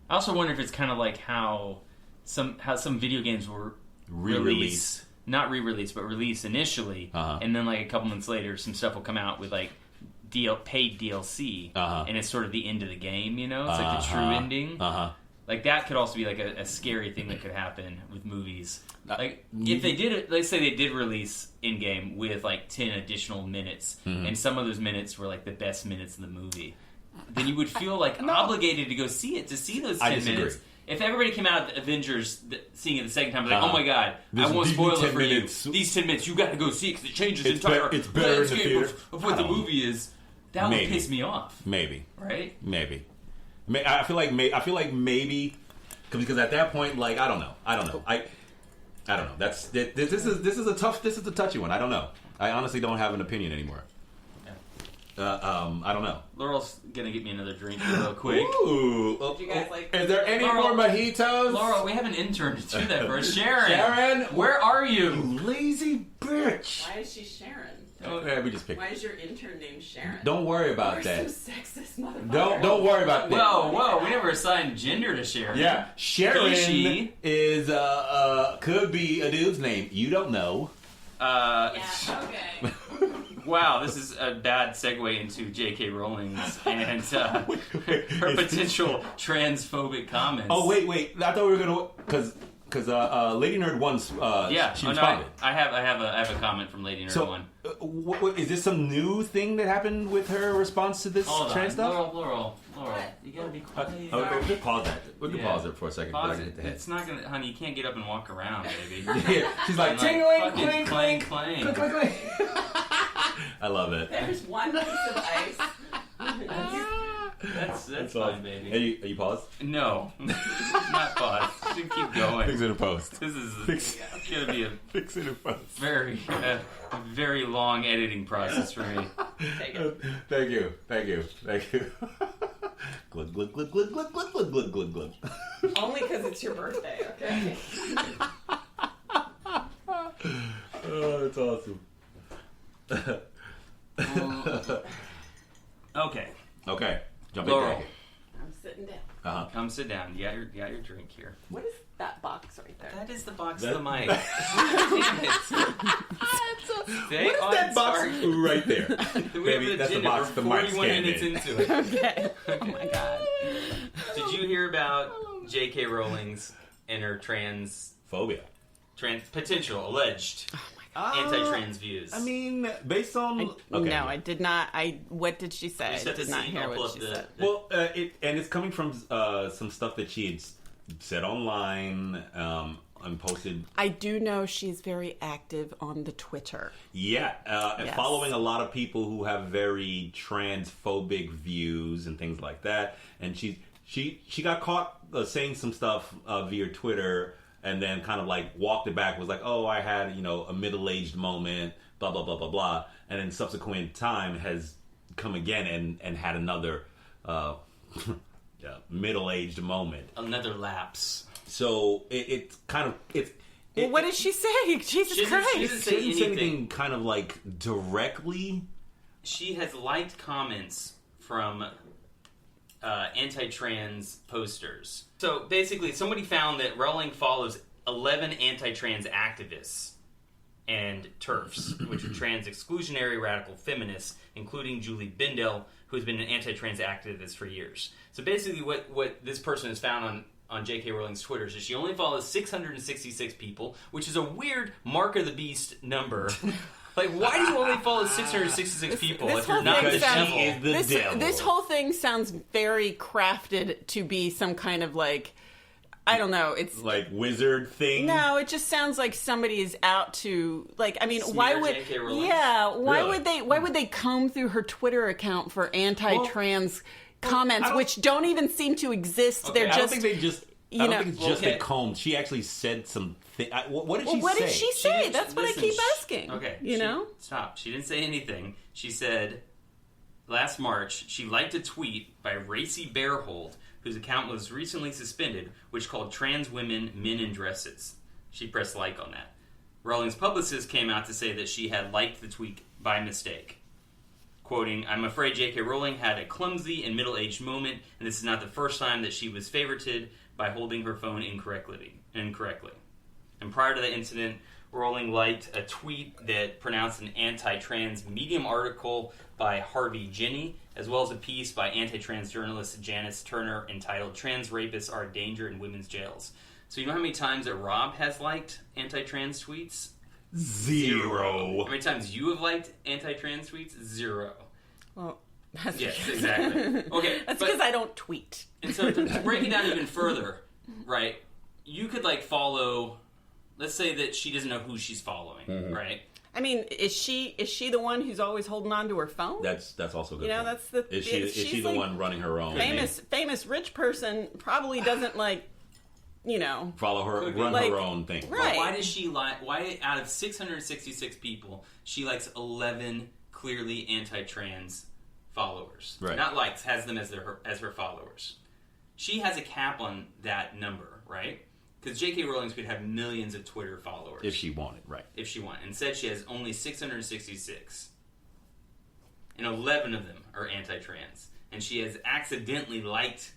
I also wonder if it's kind of like how some video games were re-released. Not re-released, but released initially. And then like a couple months later, some stuff will come out with like paid DLC. And it's sort of the end of the game, It's like the true ending. Like that could also be like a scary thing that could happen with movies. Like if they did it, let's say they did release Endgame with like 10 additional minutes, and some of those minutes were like the best minutes in the movie, then you would feel like obligated to go see it, to see those 10 minutes. If everybody came out of Avengers seeing it the second time, like, oh my god, I won't spoil it for you. These 10 minutes, you got to go see it because it changes the entire landscape of what the movie is. That would piss me off. Maybe. Right? Maybe. I feel like maybe because at that point, like I don't know. I don't know. This is a touchy one. I don't know. I honestly don't have an opinion anymore. I don't know. Laurel's gonna get me another drink real quick. Ooh. You guys like? Is there any Laurel, more mojitos? Laurel, we have an intern to do that for us. Sharon! Sharon? Where are you? You lazy bitch. Why is she Sharon? Okay, we just picked. Why is your intern named Sharon? Don't worry about You're that. some sexist motherfucker. Don't worry about that. Whoa, we never assigned gender to Sharon. Yeah, Sharon She is could be a dude's name. You don't know. Yeah. Okay. Wow, this is a bad segue into J.K. Rowling's and her potential transphobic comments. Oh wait! I thought we were gonna because Lady Nerd once she responded. I have a comment from Lady Nerd One. What, is this some new thing that happened with her response to this trans stuff? Laurel, you gotta be quiet. We'll just pause that. We can pause it for a second. Pause it. It's not gonna, honey. You can't get up and walk around, baby. Yeah, she's like tingling, clink, clink, clang. I love it. There's one piece of ice. That's awesome. fine, baby. Are you paused? No, not pause. Should keep going. Fix it in post. This is gonna be a Fix it in post. very long editing process for me. Take it. Thank you. Glug glug glug glug glug glug glug glug glug glug. Only because it's your birthday, okay? Oh, that's awesome. Okay. Jump in. Laurel. I'm sitting down. Come sit down. You got your drink here. What is that box right there? That is the box of the mic. Damn it. What is that box right there? Baby, that's the box the mic's 41 minutes in. into it. Okay. Oh my god. Did you hear about J.K. Rowling's and her potential alleged anti-trans views? I mean, based on No, I did not. What did she say? Just I did not hear what she said. Well, it's coming from some stuff that she had said online and posted. I do know she's very active on the Twitter. Yeah, Yes. following a lot of people who have very transphobic views and things like that. And she got caught saying some stuff via Twitter. And then kind of like walked it back, was like, oh, I had, a middle-aged moment, blah, blah, blah, blah, blah. And then subsequent time has come again and had another middle-aged moment. Another lapse. So it's kind of... Well, what did she say? Jesus Christ. She didn't say anything kind of like directly. She has liked comments from anti-trans posters. So basically, somebody found that Rowling follows 11 anti-trans activists and TERFs, which are trans exclusionary radical feminists, including Julie Bindel, who has been an anti-trans activist for years. So basically, what this person has found on J.K. Rowling's Twitter is that she only follows 666 people, which is a weird Mark of the Beast number. Like, why do you only follow 666 people if you're not the devil? This whole thing sounds very crafted to be some kind of like, I don't know. It's like wizard thing. No, it just sounds like somebody is out to like. I mean, Smear why would? J.K. Rowling? Yeah, why Really? would they? Why would they comb through her Twitter account for anti-trans comments, which don't even seem to exist? Okay, They're I don't just. think they just. I don't think it's just a comb. She actually said something. What did she say? What did she say? didn't- That's what listen, I keep asking. Okay. Stop. She didn't say anything. She said, last March, she liked a tweet by Racy Bearhold, whose account was recently suspended, which called trans women men in dresses. She pressed like on that. Rowling's publicist came out to say that she had liked the tweet by mistake. Quoting, I'm afraid J.K. Rowling had a clumsy and middle-aged moment, and this is not the first time that she was favorited by holding her phone incorrectly. And prior to the incident, Rowling liked a tweet that pronounced an anti-trans Medium article by Harvey Jenny, as well as a piece by anti-trans journalist Janice Turner entitled Trans Rapists Are a Danger in Women's Jails. So you know how many times that Rob has liked anti-trans tweets? Zero. How many times you have liked anti-trans tweets? Zero. Well, that's Yes, exactly. Okay, That's because I don't tweet. And so to break it down even further, right, you could like follow, let's say that she doesn't know who she's following, right? I mean, is she the one who's always holding on to her phone? That's also a good. You know, point. that's the. Is she the one running her own? Famous rich person probably doesn't follow her, run her own thing. Right? Why does she like? Why out of 666 people, she likes 11 clearly anti-trans followers? Right. Not likes, has them as her followers. She has a cap on that number, right? Because J.K. Rowling could have millions of Twitter followers. If she wanted, right. If she wanted. Instead, she has only 666. And 11 of them are anti-trans. And she has accidentally liked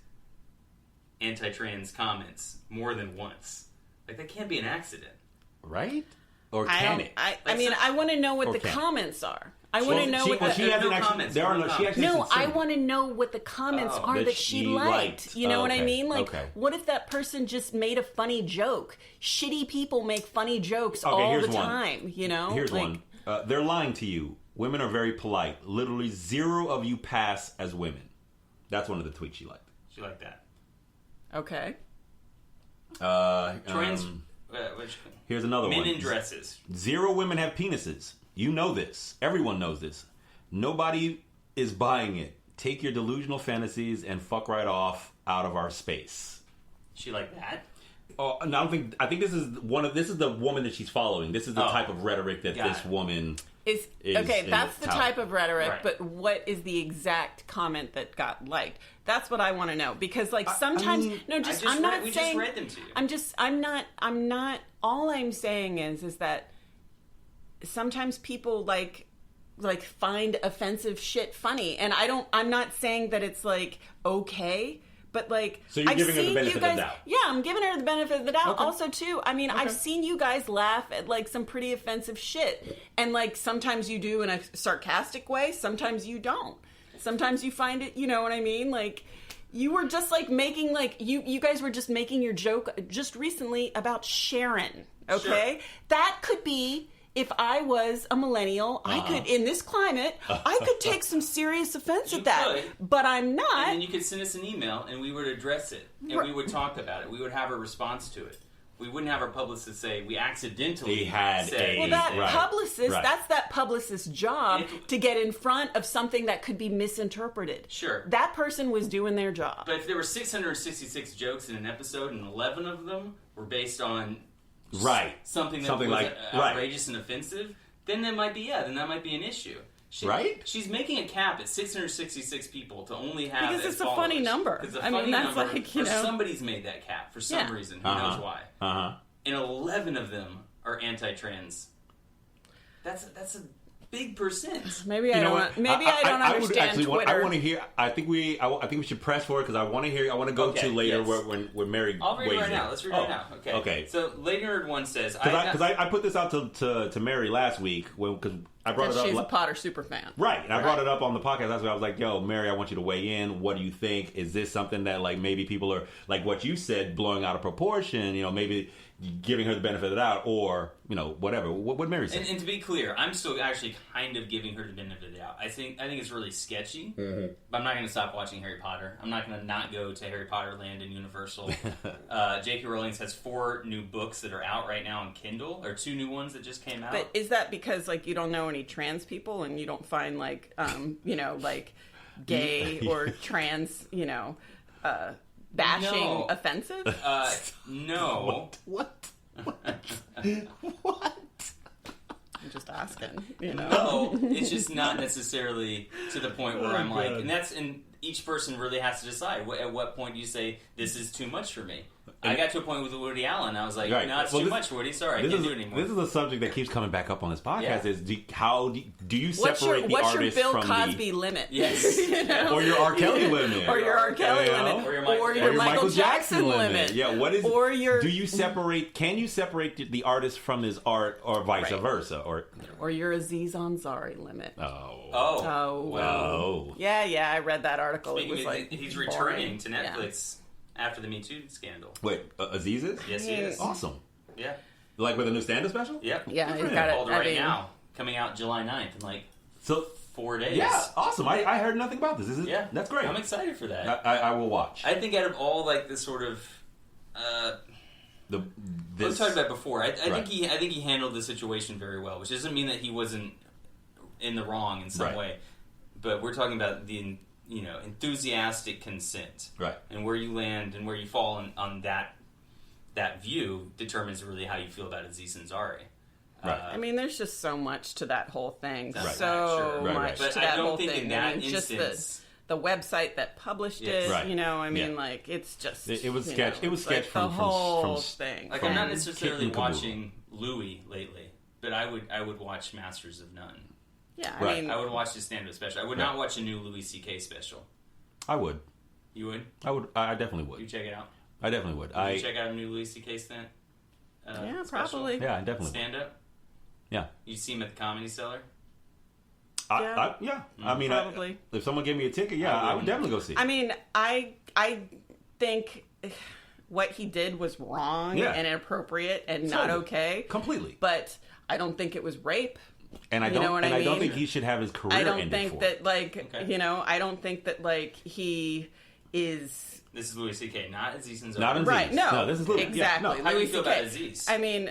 anti-trans comments more than once. Like, that can't be an accident. Right? Or can it? I want to know what the comments are. I want to know what she hasn't actually. There are no comments. No, I want to know what the comments are that she liked. You know what I mean? Like, what if that person just made a funny joke? Shitty people make funny jokes all the time. You know? Here's one. They're lying to you. Women are very polite. Literally 0 of you pass as women. That's one of the tweets she liked. She liked that. Okay. Here's another one. Men in dresses. 0 women have penises. You know this. Everyone knows this. Nobody is buying it. Take your delusional fantasies and fuck right off out of our space. She like that? Oh, no, I think this is the woman that she's following. This is the type of rhetoric that this woman is okay, that's the type of rhetoric, right. But what is the exact comment that got liked? That's what I want to know. Because sometimes I'm not saying just read them to you. I'm not all I'm saying is that sometimes people like find offensive shit funny, and I'm not saying that it's like okay, but like so you're giving her the benefit of the doubt. Yeah, I'm giving her the benefit of the doubt. Okay. Also too, I mean, I've seen you guys laugh at like some pretty offensive shit, and like sometimes you do in a sarcastic way, sometimes you don't. Sometimes you find it, you know what I mean? Like you were just like making like you guys were just making your joke just recently about Sharon. Okay, Sure. That could be. If I was a millennial, I could, in this climate, I could take some serious offense at that. Could. But I'm not. And then you could send us an email, and we would address it, and we would talk about it. We would have a response to it. We wouldn't have our publicist say, we accidentally said... Well, that's that publicist's job to get in front of something that could be misinterpreted. Sure. That person was doing their job. But if there were 666 jokes in an episode, and 11 of them were based on... Something was like outrageous and offensive, then that might be an issue. She's making a cap at 666 people to only have because it's followers. a funny number. It's a funny number. Somebody's made that cap for some reason. Who knows why? And 11 of them are anti-trans. That's a big percent. Maybe I don't understand Twitter. I want to hear. I think we should press for it because I want to hear. I want to go to later where Mary. I'll read it right now. Let's read it right now. Okay. So later one says because I put this out to Mary last week because I brought it up. She's a Potter super fan, right? And I brought it up on the podcast last week. I was like, "Yo, Mary, I want you to weigh in. What do you think? Is this something that like maybe people are like what you said, blowing out of proportion? You know, maybe." Giving her the benefit of the doubt, or whatever. What Mary said. And to be clear, I'm still actually kind of giving her the benefit of the doubt. I think it's really sketchy, but I'm not going to stop watching Harry Potter. I'm not going to not go to Harry Potter Land and Universal. J.K. Rowling has 4 new books that are out right now on Kindle, or 2 new ones that just came out. But is that because like you don't know any trans people and you don't find like like gay or trans bashing offensive? No. What? I'm just asking, No, it's just not necessarily to the point where I'm like, and each person really has to decide at what point do you say this is too much for me. I got to a point with Woody Allen. I was like, no, it's too much, Woody. Sorry, I can't do it anymore. This is a subject that keeps coming back up on this podcast. Is how do you separate the artist from the... What's your Bill Cosby limit? Yes. Or your R. Kelly limit. Or your R. Kelly limit. Or your Michael Jackson limit. Yeah, what is... Or your... Do you separate... Can you separate the artist from his art or vice versa? Or your Aziz Ansari limit. Oh. Yeah, I read that article. Speaking it was like... He's returning to Netflix... After the Me Too scandal. Wait, Aziz is? Yes, he is. Awesome. Yeah. Like with a new stand-up special? Yep. Yeah, he's got it right now. Coming out July 9th in like 4 days. Yeah, awesome. I heard nothing about this. That's great. I'm excited for that. I will watch. I think out of all like the sort of... the We talked about it before. I think he handled the situation very well, which doesn't mean that he wasn't in the wrong in some way. But we're talking about the enthusiastic consent, right? And where you land and where you fall on that view determines really how you feel about Aziz Ansari. Right. I mean, there's just so much to that whole thing. Right. So Right. much But to I that don't whole think thing. in that just instance, the website that published it. Right. I mean, like it's just it was sketch. It was sketch like from the whole from thing. Like I'm not necessarily watching Louis lately, but I would watch Masters of None. Yeah, Right. I mean, I would watch the stand-up special. I would not watch a new Louis C.K. special. I would. You would? I would. I definitely would. You check it out. I definitely would. Would you check out a new Louis C.K. stand? yeah, special? probably. Yeah, I definitely. Stand-up. Yeah. You see him at the Comedy Cellar? Yeah. I mean, Probably. if someone gave me a ticket, I would definitely go see it. I mean, I think what he did was wrong and inappropriate and not okay. Completely. But I don't think it was rape. And I don't think he should have his career I don't ended think for that, it. like, Okay. I don't think that, like, he is... This is Louis C.K., not Aziz Ansari. Not Aziz. Right, no. This is Louis. Exactly. Yeah, no. How do you Louis feel about CK. Aziz? I mean...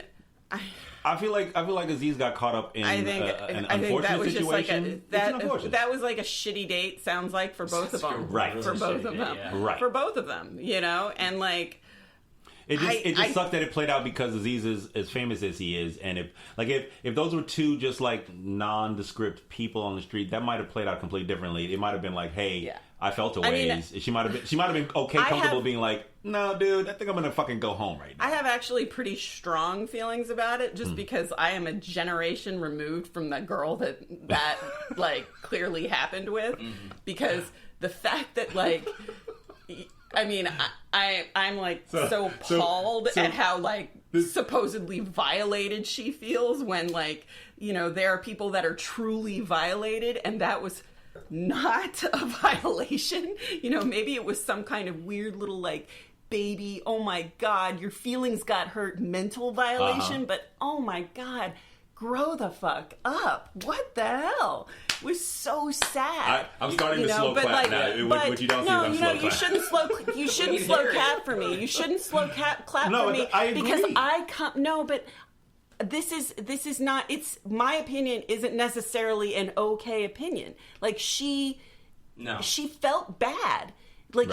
I feel like Aziz got caught up in I think an that unfortunate was just like situation. that was like a shitty date. Sounds like for both of them, Right. For both of them, Right. For both of them, and like it just sucked that it played out because Aziz is as famous as he is, and if those were two just like nondescript people on the street, that might have played out completely differently. It might have been like, hey, I felt a ways. She might have been okay, comfortable being like, no, dude, I think I'm gonna fucking go home right now. I have actually pretty strong feelings about it, just because I am a generation removed from the girl that like clearly happened with, because the fact that like. I mean, I'm like so appalled at how like supposedly violated she feels when like, there are people that are truly violated and that was not a violation. Maybe it was some kind of weird little like baby, oh my God, your feelings got hurt mental violation, but oh my God, grow the fuck up. What the hell? It was so sad. I'm starting to slow clap like, now. But what you don't see is I'm slow you clap. shouldn't slow clap for me. You shouldn't slow clap for me I agree. because but this is not. It's my opinion. Isn't necessarily an okay opinion. Like she felt bad. Like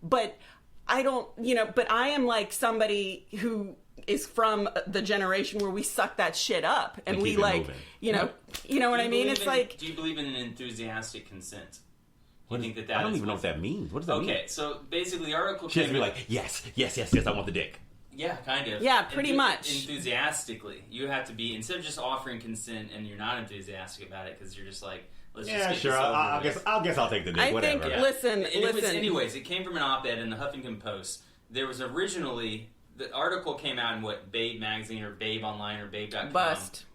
but I don't. But I am like somebody who is from the generation where we suck that shit up and we like moving. you know what I mean. It's like, do you believe in an enthusiastic consent? I don't even know what that means. What does that mean? Okay, so basically the article She has to be like, yes, I want the dick. Yeah, kind of. Yeah, pretty much. Enthusiastically. You have to be, instead of just offering consent and you're not enthusiastic about it because you're just like, let's just get sure. this over I with. guess I'll take the dick. I whatever. think. Yeah. Listen. Anyways, it came from an op-ed in the Huffington Post. There was originally, the article came out in Babe magazine or Babe online or Babe.com. Bust,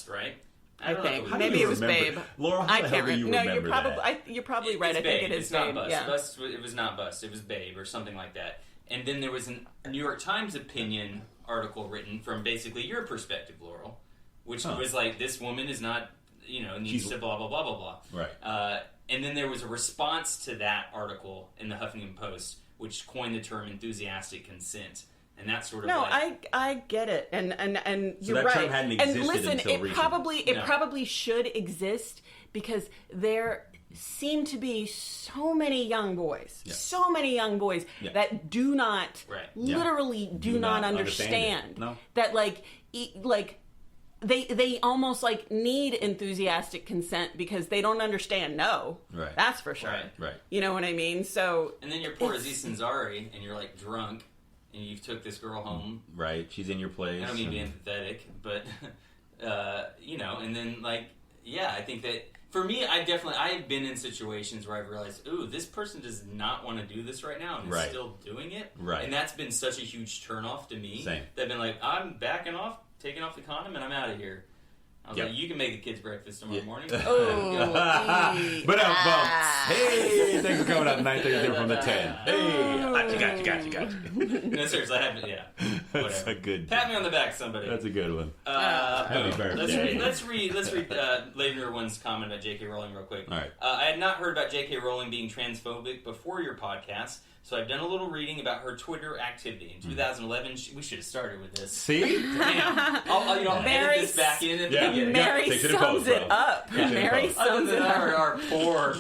right? I think How do maybe you it was remember? Babe. Laura, how I the hell can't do you remember. No, remember you're probably right. It's I think Babe. it is It's not Babe. Bust. Yeah. It was not Bust. It was Babe or something like that. And then there was a New York Times opinion article written from basically your perspective, Laurel, which was like, this woman is not, needs to blah, blah, blah, blah, blah. Right. And then there was a response to that article in the Huffington Post, which coined the term enthusiastic consent. And that's sort of I get it, and So you're that right. term hadn't And existed listen, until recently. it probably should exist because there seem to be so many young boys, that do not, literally do not understand No. that they almost like need enthusiastic consent because they don't understand no. Right. That's for sure. Right. You know what I mean? So and then you're poor Aziz Ansari, and you're like drunk, and you took this girl home. Right. She's in your place. I don't mean to be empathetic, but and then I think that for me, I've been in situations where I've realized, ooh, this person does not want to do this right now, and is still doing it. Right. And that's been such a huge turnoff to me. Same. That I've been like, I'm backing off, taking off the condom, and I'm out of here. I was like, you can make the kids breakfast tomorrow morning. oh, But hey, thanks for coming out 9:30 from the 10. Hey, got you. No, seriously, I haven't. Yeah, That's whatever. a good. Pat me on the back, somebody. That's a good one. Happy birthday. Let's read later one's comment about J.K. Rowling real quick. All right. I had not heard about J.K. Rowling being transphobic before your podcast, So I've done a little reading about her Twitter activity. In 2011, we should have started with this. See? Damn. I'll edit this back in at the beginning. Mary sums it up. Mary sums it up. Our poor...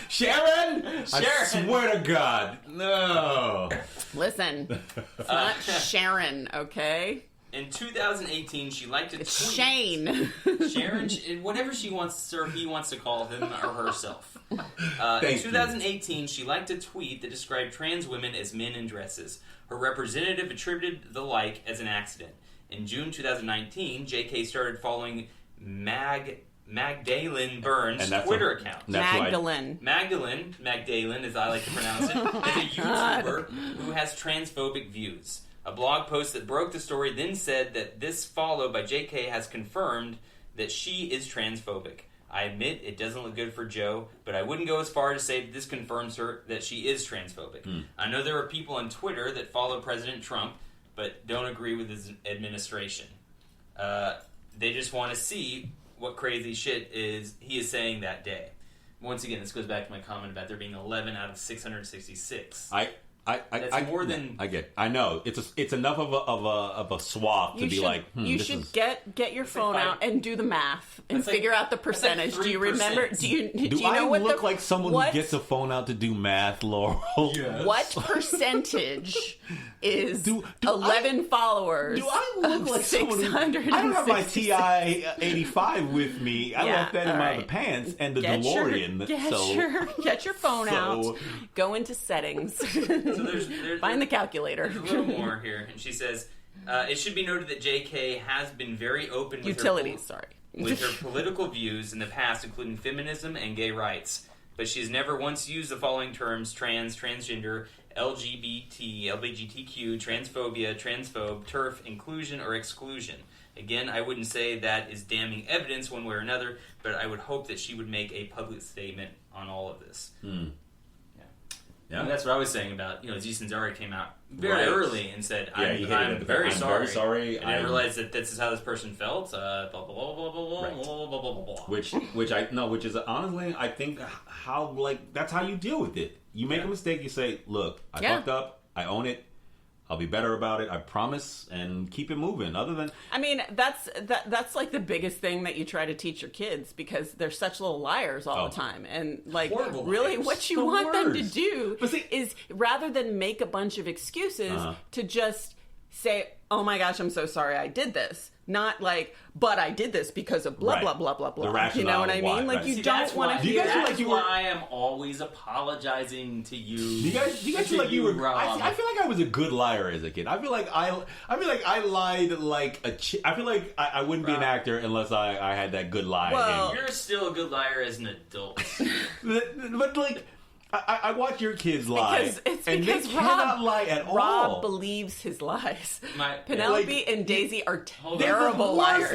Sharon! I swear to God. No. Listen, it's not Sharon, okay? In 2018, she liked to tweet. It's Shane. Sharon, whatever she wants, or he wants to call him or herself. In 2018, she liked a tweet that described trans women as men in dresses. Her representative attributed the like as an accident. In June 2019, JK started following Magdalene Burns' Twitter account. Magdalene, as I like to pronounce it, is a YouTuber who has transphobic views. A blog post that broke the story then said that this followed by JK has confirmed that she is transphobic. I admit it doesn't look good for Joe, but I wouldn't go as far to say that this confirms her that she is transphobic. I know there are people on Twitter that follow President Trump, but don't agree with his administration. They just want to see what crazy shit he is saying that day. Once again, this goes back to my comment about there being 11 out of 666. That's more than I know it's enough of a swath to be like. You should get your phone out and do the math and figure out the percentage. Do you remember? Do you know what look like someone who gets a phone out to do math, Laurel? Yes. What percentage is 11 followers? Do I look like someone who? I don't have my TI 85 with me. I left that in my pants and the DeLorean. Get your phone out. Go into settings. So there's find the calculator. There's a little more here, and she says, it should be noted that JK has been very open with with her political views in the past, including feminism and gay rights. But she's never once used the following terms: trans, transgender, LGBT, LGBTQ, transphobia, transphobe, TERF, inclusion, or exclusion. Again, I wouldn't say that is damning evidence one way or another, but I would hope that she would make a public statement on all of this. Yeah, and that's what I was saying about, Aziz Ansari came out very early and said, I'm very sorry. And I realized that this is how this person felt, blah, blah, blah, blah, blah, blah, blah, blah, blah, blah. Which is honestly, I think that's how you deal with it. You make a mistake, you say, look, I fucked up, I own it, I'll be better about it, I promise, and keep it moving. Other than, I mean, that's like the biggest thing that you try to teach your kids, because they're such little liars all the time, and really, what you want them to do is, rather than make a bunch of excuses, to just say, "Oh my gosh, I'm so sorry, I did this." Not like, but I did this because of blah, blah, blah, blah, blah. You know what I mean? Like, you don't want to hear that. That's why I am always apologizing to you. Do you guys feel like you were... I feel like I was a good liar as a kid. I feel like I lied like a I feel like I wouldn't be an actor unless I had that good lie. Well, you're still a good liar as an adult. but like... I watch your kids lie, because they cannot lie at all. Rob believes his lies. Penelope and Daisy are terrible liars.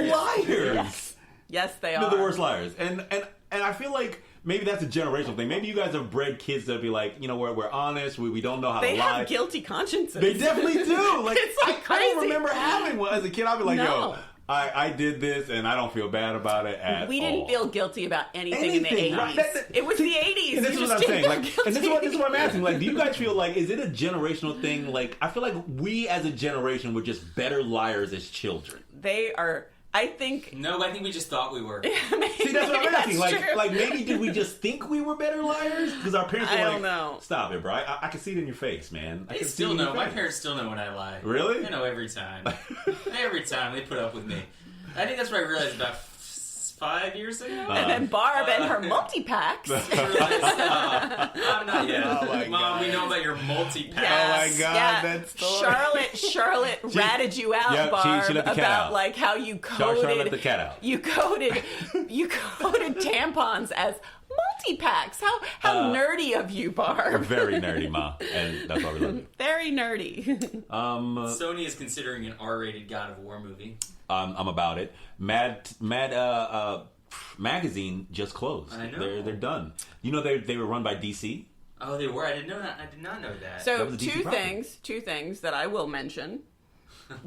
Yes, they are. They're the worst liars, and I feel like maybe that's a generational thing. Maybe you guys have bred kids that be like, we're honest. We don't know how to lie. They have guilty consciences. They definitely do. Like, it's like crazy. I don't remember having one as a kid. I'd be like, yo. I did this, and I don't feel bad about it at all. We didn't feel guilty about anything in the 80s. Right? It was the 80s. And this is what I'm saying. And this is what I'm asking. Like, do you guys feel like, is it a generational thing? Like, I feel like we as a generation were just better liars as children. They are... I think... No, I think we just thought we were. See, that's what I'm asking. Like, maybe did we just think we were better liars? Because our parents were don't know. Stop it, bro. I can see it in your face, man. They still know. My parents still know when I lie. Really? They know every time. Every time they put up with me. I think that's what I realized about 5 years ago. And then Barb and her multi-packs. I'm not yet. Oh my Mom, God. we know about your multi-packs. Yes. Oh my God, yeah. that story. Charlotte ratted you out, Barb, she let the cat about out. Like how you coded. Charlotte let the cat out. You coded tampons as multi-packs. How nerdy of you, Barb. We're very nerdy, Ma, and that's why we love you. Very nerdy. Sony is considering an R-rated God of War movie. I'm about it. Mad Magazine just closed. I know. They're done. They were run by DC. Oh, they were? I didn't know that. I did not know that. So two things that I will mention.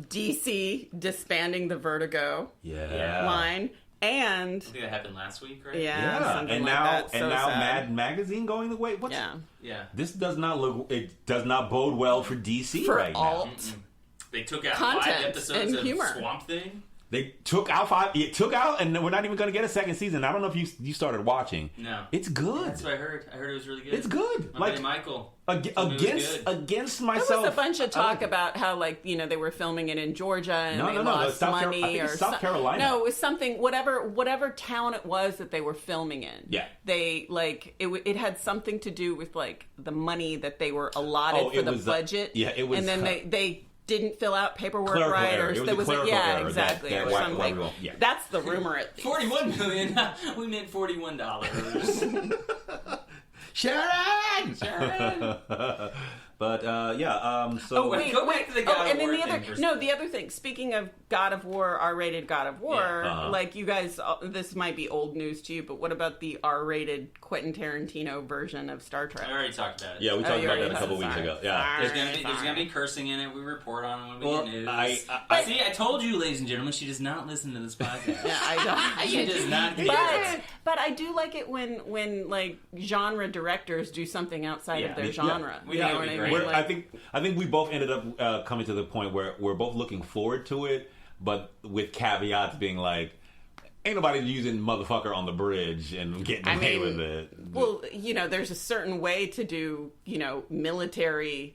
DC disbanding the Vertigo line, And I think that happened last week, right? yeah. Something And like now, that. and So now, sad. Mad Magazine going the way. What's, Yeah. This does not look. It does not bode well for DC For right now. alt. They took out Content 5 episodes and of humor. Swamp Thing. They took out 5. It took out, and we're not even going to get a second season. I don't know if you started watching. No, it's good. That's what I heard. I heard it was really good. It's good. My Like buddy Michael. Against myself. There was a bunch of talk about how, like, they were filming it in Georgia and they lost money I think it's South Carolina. No, it was something, whatever town it was that they were filming in. Yeah. They, like, it had something to do with, like, the money that they were allotted for the budget. It was. And then they didn't fill out paperwork Clerical right, error. or It was there a was clerical error exactly, that or whacked something. everyone. Yeah. That's the rumor. At least. $41 million. We made $41. Sharon. But so Go back to the God and of then War the thing. the other thing. Speaking of God of War, R-rated God of War, like you guys, this might be old news to you, but what about the R-rated Quentin Tarantino version of Star Trek? I already talked about it. Yeah, we talked you about that already a couple said weeks sorry. ago. Yeah. There's gonna be cursing in it. We report on it when we get news. I- I told you, ladies and gentlemen, she does not listen to this podcast. Yeah, I don't. She does not hear it. But I do like it when like genre directors do something outside of their genre. We You think know it'd what be I mean? great. Like, I think we both ended up coming to the point where we're both looking forward to it, but with caveats being like, ain't nobody using motherfucker on the bridge and getting away with it. well, there's a certain way to do, military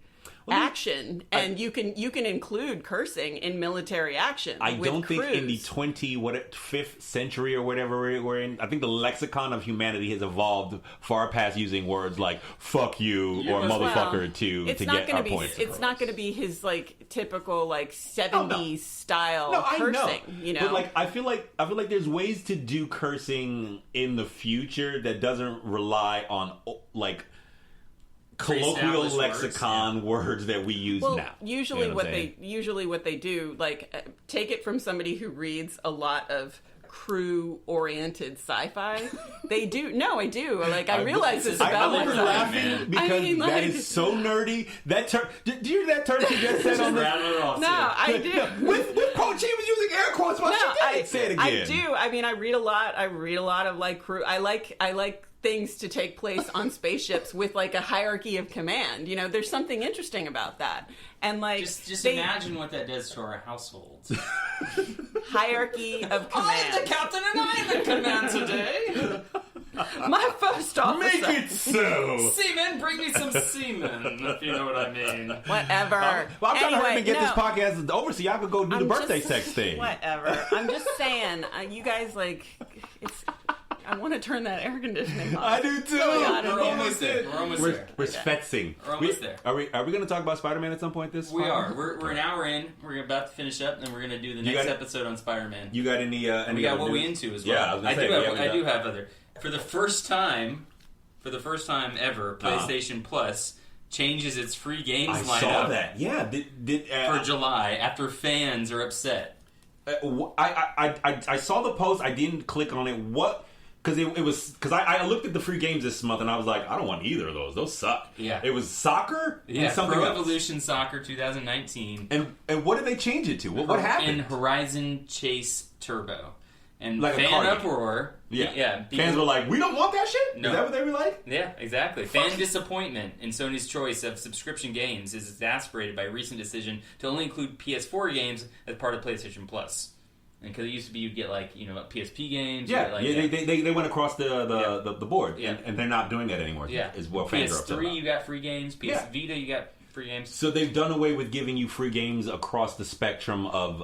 action, and you can include cursing in military action. I with don't think in the crews. 5th century or whatever we're in, I think the lexicon of humanity has evolved far past using words like "fuck you" or "motherfucker" to get our point. It's not going to be his like typical like 70s style I cursing. know. But like I feel like there's ways to do cursing in the future that doesn't rely on like colloquial Pre-established lexicon words that we use now. Usually You know what I'm saying? what they do, like take it from somebody who reads a lot of crew-oriented sci-fi. They do. No, I do. Like I realize this about I'm myself. laughing because that like, is so nerdy. That term. Did you hear that term she just said on the? No, I do. With quote, she was using air quotes while she did it. Say it again. I do. I mean, I read a lot. I read a lot of like crew. I like things to take place on spaceships with like a hierarchy of command. There's something interesting about that. And like Just imagine what that does to our households. hierarchy of command. I'm the captain and I'm in command today. My first officer. Make it so. Seaman, bring me some seamen, if you know what I mean. Whatever. Well, I'm trying to hurry up and get no. this podcast over so y'all could go do the birthday sex thing. Whatever. I'm just saying, you guys like it's. I want to turn that air conditioning off. I do too. We're almost there. We're almost there. We're fetzing. We're almost there. Are we going to talk about Spider-Man at some point this We fall? are. We're an hour in. We're about to finish up, and then we're going to do the next episode on Spider-Man. You got any? We got other what we news? into as well. Yeah, I was gonna say, I do have other. For the first time ever, PlayStation Plus changes its free games I lineup. saw that. Yeah. For July, after fans are upset. I saw the post. I didn't click on it. What? Because I looked at the free games this month and I was like, I don't want either of those. Those suck. Yeah. It was soccer and something Pro else. Evolution Soccer 2019. And what did they change it to? What happened? And Horizon Chase Turbo. And Like a fan car game. uproar. Yeah. people- Fans were like, we don't want that shit? No. Is that what they were like? Yeah, exactly. Fan disappointment in Sony's choice of subscription games is exasperated by a recent decision to only include PS4 games as part of PlayStation Plus. And because it used to be you'd get like, PSP games. Yeah, they went across the board. Yeah. And they're not doing that anymore. Yeah. Is what fans are upset PS3 about. you got free games. PS Yeah. Vita you got free games. So they've done away with giving you free games across the spectrum of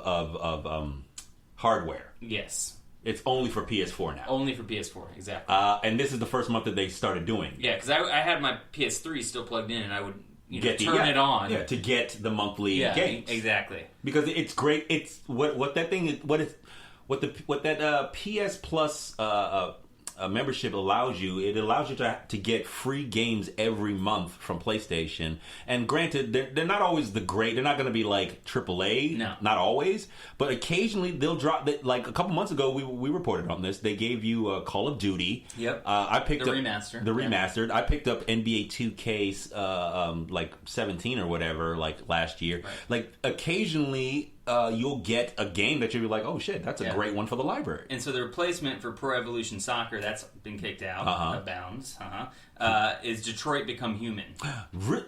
hardware. Yes. It's only for PS4 now. Only for PS4, exactly. And this is the first month that they started doing. Yeah, because I had my PS3 still plugged in, and I would turn it on. Yeah, to get the monthly games. Exactly. Because it's great. It's what that thing is. What that PS Plus membership allows you. It allows you to get free games every month from PlayStation. And granted, they're not always the great. They're not going to be like AAA. No, not always. But occasionally they'll drop. Like a couple months ago, we reported on this. They gave you Call of Duty. Yep. I picked the up remaster. The remastered. I picked up NBA 2K like 17 or whatever like last year. Right. Like occasionally you'll get a game that you'll be like, oh shit, that's a great one for the library. And so the replacement for Pro Evolution Soccer, that's been kicked out of bounds, is Detroit Become Human.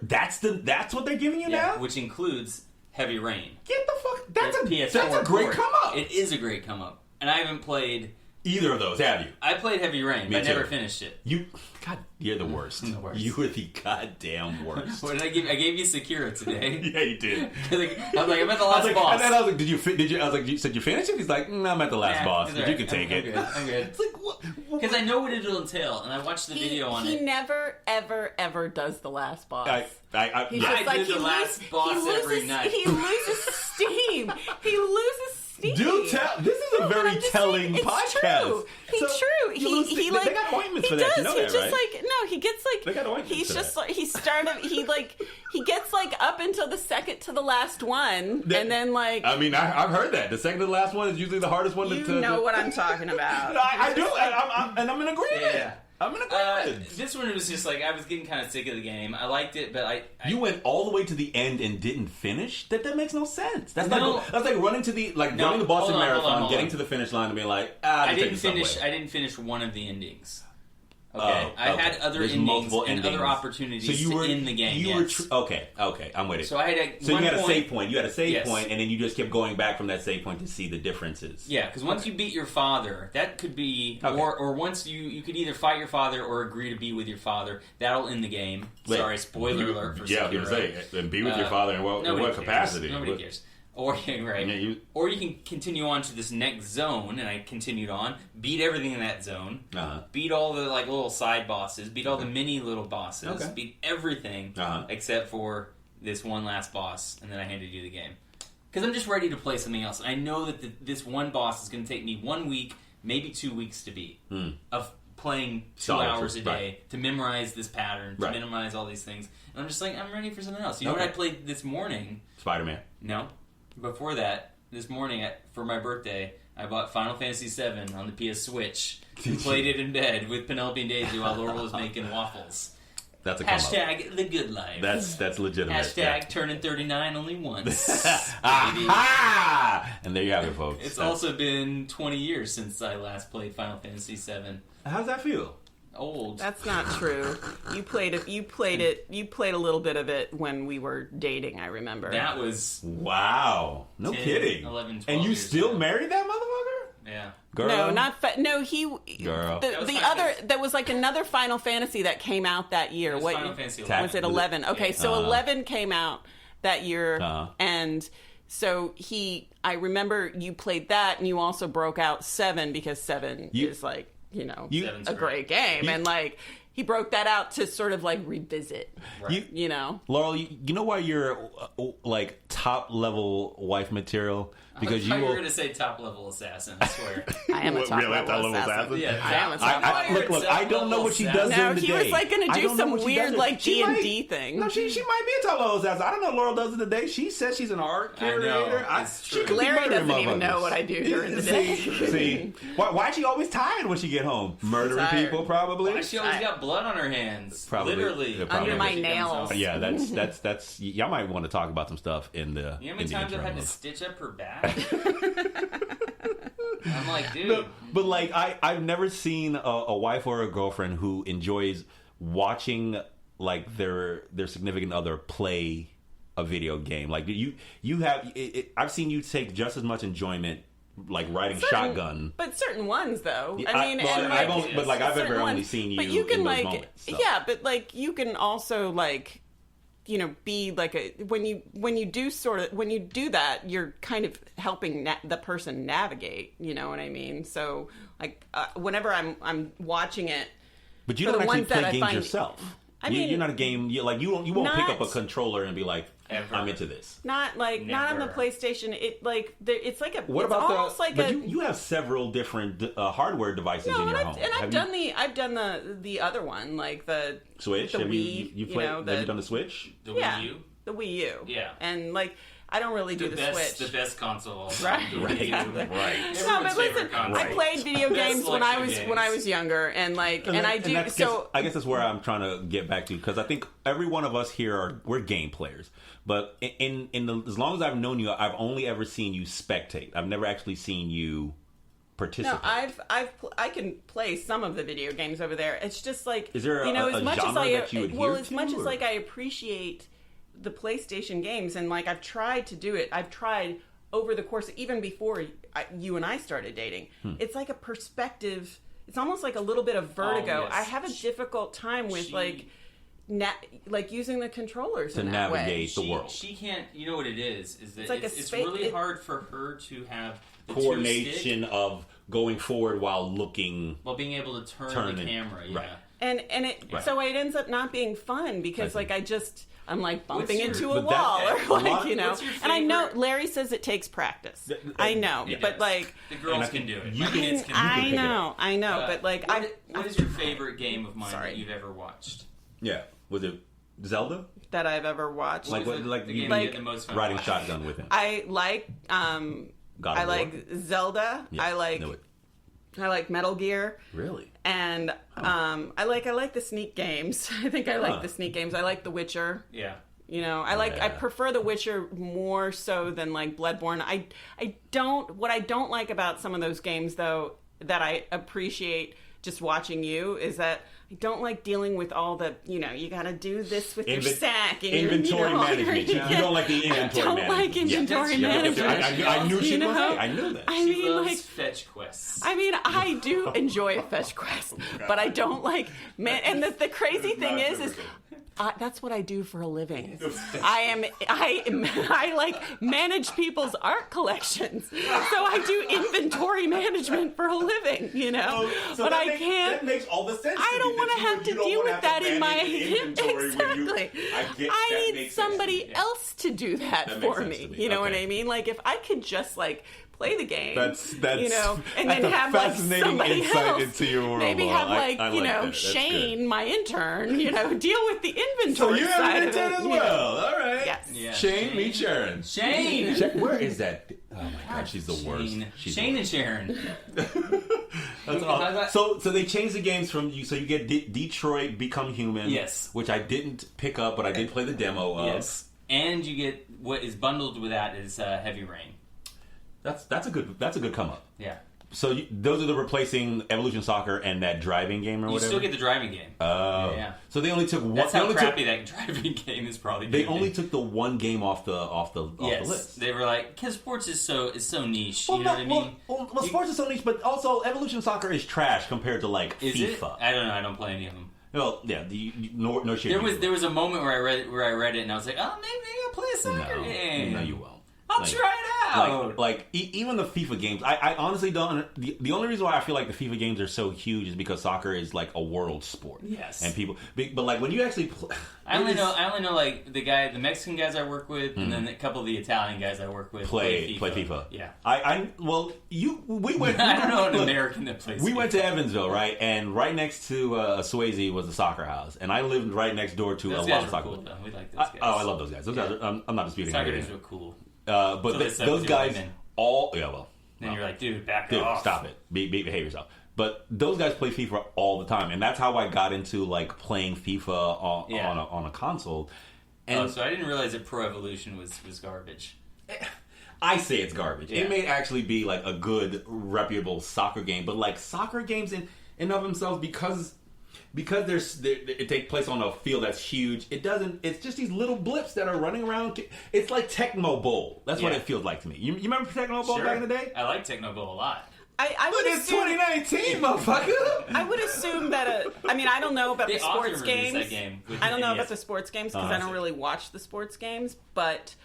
That's what they're giving you now? Which includes Heavy Rain. Get the fuck... That's a great come up. It is a great come up. And I haven't played... either of those, have you? I played Heavy Rain, but I never finished it. God, you're the worst. You were the goddamn worst. What did I give? I gave you Sekiro today. Yeah, you did. I was like, I'm at the last boss. And then I was like, did you? I was like, you said you finished it? He's like, I'm at the last boss, but you can take it. I'm good. It's like, what? Because I know what it'll entail, and I watched the video on it. He never, ever, ever does the last boss. I do the last boss every night. He loses steam. He loses steam. Do tell. This is a very telling podcast. True. He they got ointments for that. You know that, right? He gets like. They got ointments. He's just like he gets like up until the second to the last one, and then like. I mean, I've heard that the second to the last one is usually the hardest one. You know what I'm talking about. No, I do, and I'm in agreement. Yeah. I'm in agreement. This one was just like I was getting kind of sick of the game. I liked it, but you went all the way to the end and didn't finish. That makes no sense. That's like running to the running the Boston Marathon, getting to the finish line, and being like, I didn't finish one of the endings. Okay, I had other endings and other opportunities to end the game. Okay, I'm with it. So I had you had a save point. You had a save point, and then you just kept going back from that save point to see the differences. Yeah, because once you beat your father, that could be, or once you could either fight your father or agree to be with your father. That'll end the game. Sorry, spoiler alert for Sekiro. Yeah, I was going to say, and be with your father in what capacity? Nobody cares. Or or you can continue on to this next zone, and I continued on, beat everything in that zone, beat all the like little side bosses, beat all the mini little bosses, beat everything except for this one last boss, and then I handed you the game because I'm just ready to play something else. I know that this one boss is going to take me 1 week, maybe 2 weeks to beat of playing 2 hours a day to memorize this pattern, to memorize all these things, and I'm just like, I'm ready for something else. You know what I played this morning? Spider-Man. No. Before that, this morning for my birthday, I bought Final Fantasy VII on the PS Switch. Played it in bed with Penelope and Daisy while Laurel was making waffles. That's a hashtag the good life. That's legitimate. Hashtag turning 39 only once. And there you have it, folks. It's also been 20 years since I last played Final Fantasy VII. How's that feel? Old. That's not true. You played a little bit of it when we were dating, I remember. That was wow. No 10, kidding. 11, 12 and you years still ago. Married that motherfucker? Yeah. Girl. No, not he. Girl. The other there was like another Final Fantasy that came out that year. What Final Fantasy 11. Was it 11? Okay, so 11 came out that year, and so I remember you played that, and you also broke out 7 because 7 is like. A great game. And, like, he broke that out to sort of, like, revisit, you know? Laurel, you know why you're, like, top-level wife material? Because you were going to say top-level assassin, I swear. I am a top-level assassin. Yeah, I am a top-level Look, I don't know what she does during the day. No, he was, like, going to do some weird, like, D&D thing. No, she might be a top-level assassin. I don't know what Laurel does in the day. She says she's an art curator. Larry doesn't even know what I do during the day. See, why is she always tired when she get home? Murdering people, probably. Why she always got blood on her hands? Probably. Literally. Under my nails. Yeah, that's y'all might want to talk about some stuff in the. You know how many times I've had to stitch up her back? I'm like, dude. No, but like, I've never seen a wife or a girlfriend who enjoys watching like their significant other play a video game. Like you have. I've seen you take just as much enjoyment. Like riding shotgun, but certain ones though. I've ever only seen you. But you can in like, those moments, so. Yeah, but like you can also like, be like when you do that, you're kind of helping the person navigate. You know what I mean? So like whenever I'm watching it, but you don't actually play games yourself. I mean, you're not a game. You won't pick up a controller and be like. Ever. I'm into this. Not on the PlayStation. It's like a. What it's about almost like but you have several different hardware devices in your home. And I've done the other one, like the Switch. The have Wii. You played? Have you done the Switch? The Wii U. The Wii U. Yeah. And like I don't really do the Switch. The best console. Right. Right. No, but listen, I played video games when I was younger, and I guess that's where I'm trying to get back to, because I think every one of us here we're game players. But as long as I've known you, I've only ever seen you spectate. I've never actually seen you participate. No, I can play some of the video games over there. It's just like, is there as much genre as that you adhere as much as I appreciate the PlayStation games, and I've tried to do it. I've tried over the course, even before you and I started dating. It's like a perspective. It's almost like a little bit of vertigo. Oh, yes. I have a difficult time with using the controllers to in that navigate way. the world. She can't. You know what it is? Is that It's like it's really hard for her to have the coordination of going forward while looking, while being able to turn the camera. Yeah. Right. And so it ends up not being fun because I'm bumping into a but wall that- and I know Larry says it takes practice. I know, but the girls can do it. I know, but what is your favorite game of mine that you've ever watched? Yeah, was it Zelda that I've ever watched? The game you get the most fun riding watching? shotgun with him. I like Zelda. Yes, I like Metal Gear. Really? And I like the Sneak games. I think I like the Sneak games. I like The Witcher. Yeah. I prefer The Witcher more so than Bloodborne. What I don't like about some of those games though that I appreciate just watching you is that I don't like dealing with all the, you got to do this with your sack. And inventory management. You don't like the inventory management. I don't like inventory management. I knew she was I knew that. She loves fetch quests. I do enjoy a fetch quest, but I don't like, and the crazy thing is that's what I do for a living. I manage people's art collections, so I do inventory management for a living. But I can't. That makes all the sense. I don't want to have to deal with that in my exactly. I need somebody else to do that for me. You know what I mean? If I could just play the game. That's and then have fascinating somebody insight else. into your world. Maybe have Shane, my intern, deal with the inventory so you side have an of intern it. as well. All right. Yes. Yeah, Shane, meet Sharon. Shane. Where is that? Oh my God, she's the worst. Shane and Sharon. That's awesome. So they changed the games from you. So you get Detroit Become Human. Yes. Which I didn't pick up, but I did play the demo of. Yes. And you get what is bundled with that is Heavy Rain. That's a good come up. Yeah. So those are the replacing Evolution Soccer and that driving game or whatever? You still get the driving game. Oh. Yeah. So they only took one. That's how crappy that driving game is probably. They only took the one game off the list. They were because sports is so niche. Well, you know what I mean? Well, sports is so niche, but also Evolution Soccer is trash compared to is FIFA. It? I don't know. I don't play any of them. Well, yeah, no shit. There was a moment where I read it and I was like, oh, maybe I'll play a soccer game. No, you won't. I'll try it out. Even the FIFA games, I honestly don't. The only reason why I feel like the FIFA games are so huge is because soccer is a world sport. Yes, and people, but when you actually play, I only know the Mexican guys I work with, and then a couple of the Italian guys I work with play FIFA. Yeah, we went. I don't know an American that plays. We FIFA. went to Evansville, right, and right next to Swayze was the soccer house, and I lived right next door to those a lot of guys soccer. Cool, though. We like those guys. I love those guys. Those guys are, I'm not disputing. Soccer guys were cool. But those guys all Then you're like, dude, back off. Stop it. Behave yourself. But those guys play FIFA all the time, and that's how I got into playing FIFA on a console. And so I didn't realize that Pro Evolution was garbage. I say it's garbage. Yeah. It may actually be a good, reputable soccer game, but soccer games in and of themselves, because it takes place on a field that's huge, it's just these little blips that are running around. It's like Tecmo Bowl. That's what it feels like to me. You remember Tecmo Bowl back in the day? I like Tecmo Bowl a lot. But it's 2019, motherfucker. I would assume that I don't know about the sports games. That game I don't know about the sports games because I don't really watch the sports games, but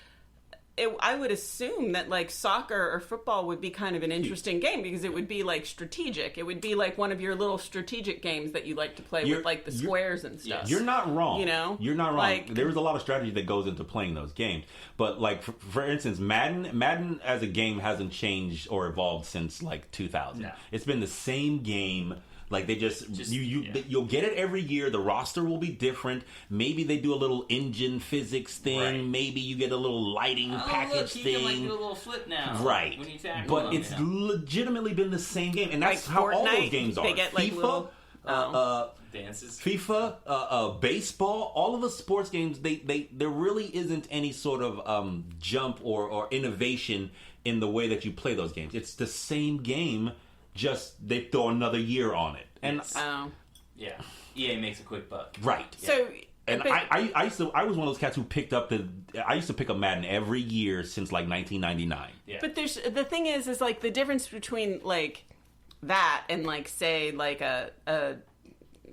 I would assume that soccer or football would be kind of an interesting game because it would be strategic. It would be one of your little strategic games that you like to play with the squares and stuff. You're not wrong. You're not wrong. There's a lot of strategy that goes into playing those games. But for instance, Madden as a game hasn't changed or evolved since 2000. No. It's been the same game Like they you'll get it every year. The roster will be different. Maybe they do a little engine physics thing. Right. Maybe you get a little lighting package look, thing. You can, like, do a little flip now. Right. When you tackle but them, it's legitimately been the same game, and that's Like how Fortnite, all those games are. they get, like, FIFA, little- dances. FIFA, baseball, all of the sports games, there really isn't any sort of jump or innovation in the way that you play those games. It's the same game, just they throw another year on it. And yeah, EA makes a quick buck. Right. So, and I was one of those cats who picked up I used to pick up Madden every year since like 1999. Yeah. But the thing is like the difference between like that and like say like a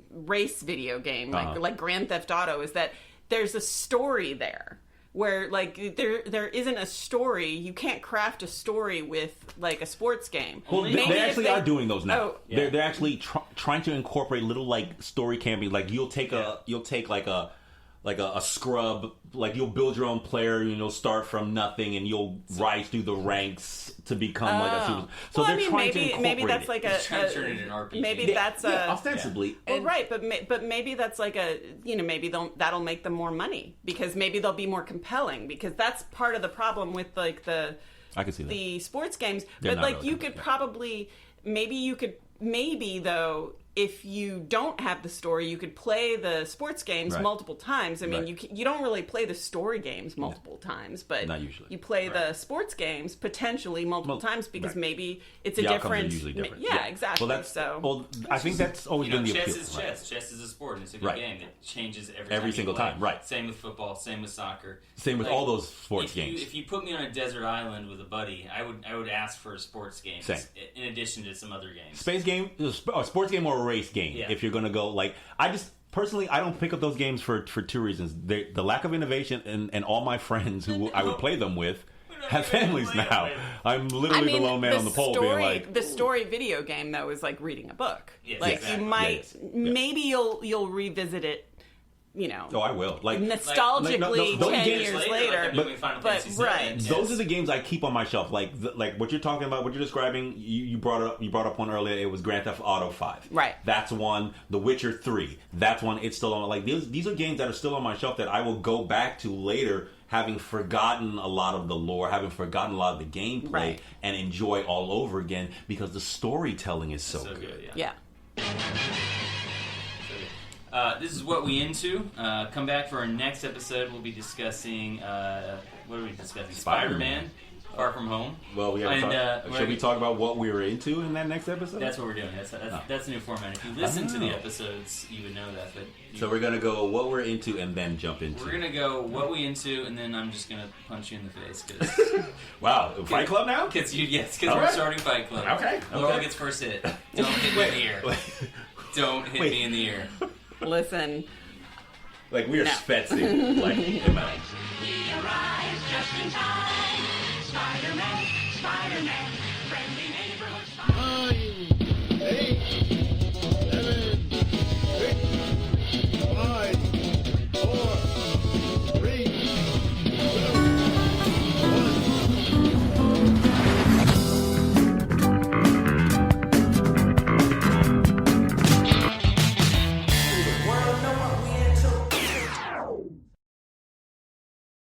race video game like Grand Theft Auto is that there's a story there. Where like there isn't a story, you can't craft a story with like a sports game. Well, they actually are doing those now. Oh, yeah. They're actually trying to incorporate little like story camping. Like you'll take like a scrub, like you'll build your own player, start from nothing, and you'll rise through the ranks to become like a super. So well, they're trying to incorporate maybe that's like turn it into an RPG. Maybe that's ostensibly. Well, right, but maybe that's like maybe that'll make them more money because maybe they'll be more compelling because that's part of the problem with like I can see that. the sports games. They're but not like really you compelling. could probably maybe though. If you don't have the story, you could play the sports games multiple times. I mean, you don't really play the story games multiple times, but not usually. You play the sports games potentially multiple times because maybe it's a the outcomes are different. usually different. Yeah, exactly. Well, I think that's always been the appeal. Chess is chess. Chess is a sport, and it's a good game that changes every single you play. time. Right. Same with football. Same with soccer. Same with all those sports games. If you put me on a desert island with a buddy, I would ask for a sports game. Same. In addition to some other games. Space game, a sports game or a race game. Yeah. If you're going to go, like, I don't pick up those games for two reasons. The lack of innovation and all my friends who I would play them with have families now. I'm literally the lone man on the pole being like... The story video game, though, is like reading a book. Yes, like, exactly. you might... Maybe you'll revisit it, Oh, I will. Like nostalgically 10 years later. But right. Those are the games I keep on my shelf. Like what you're talking about, what you're describing. You brought up one earlier. It was Grand Theft Auto 5. Right. That's one. The Witcher 3. That's one. It's still on. Like these are games that are still on my shelf that I will go back to later, having forgotten a lot of the lore, having forgotten a lot of the gameplay, and enjoy all over again because the storytelling is so good. Yeah. This is What We Into. Come back for our next episode. We'll be discussing... what are we discussing? Spider-Man. Far From Home. Well, we haven't should we talk about what we were into in that next episode? That's what we're doing. That's the new format. If you listen to the episodes, you would know that. But so we're going to go what we're into and then jump into... We're going to go what we into, and then I'm just going to punch you in the face. Cause, wow. Fight Club now? Because we're starting Fight Club. Okay. Laurel gets first hit. Don't hit me in the ear. Don't hit me in the ear. Listen. Like we are Spetsy. Like, in my... He arrives just in time. Spider-Man, Spider-Man.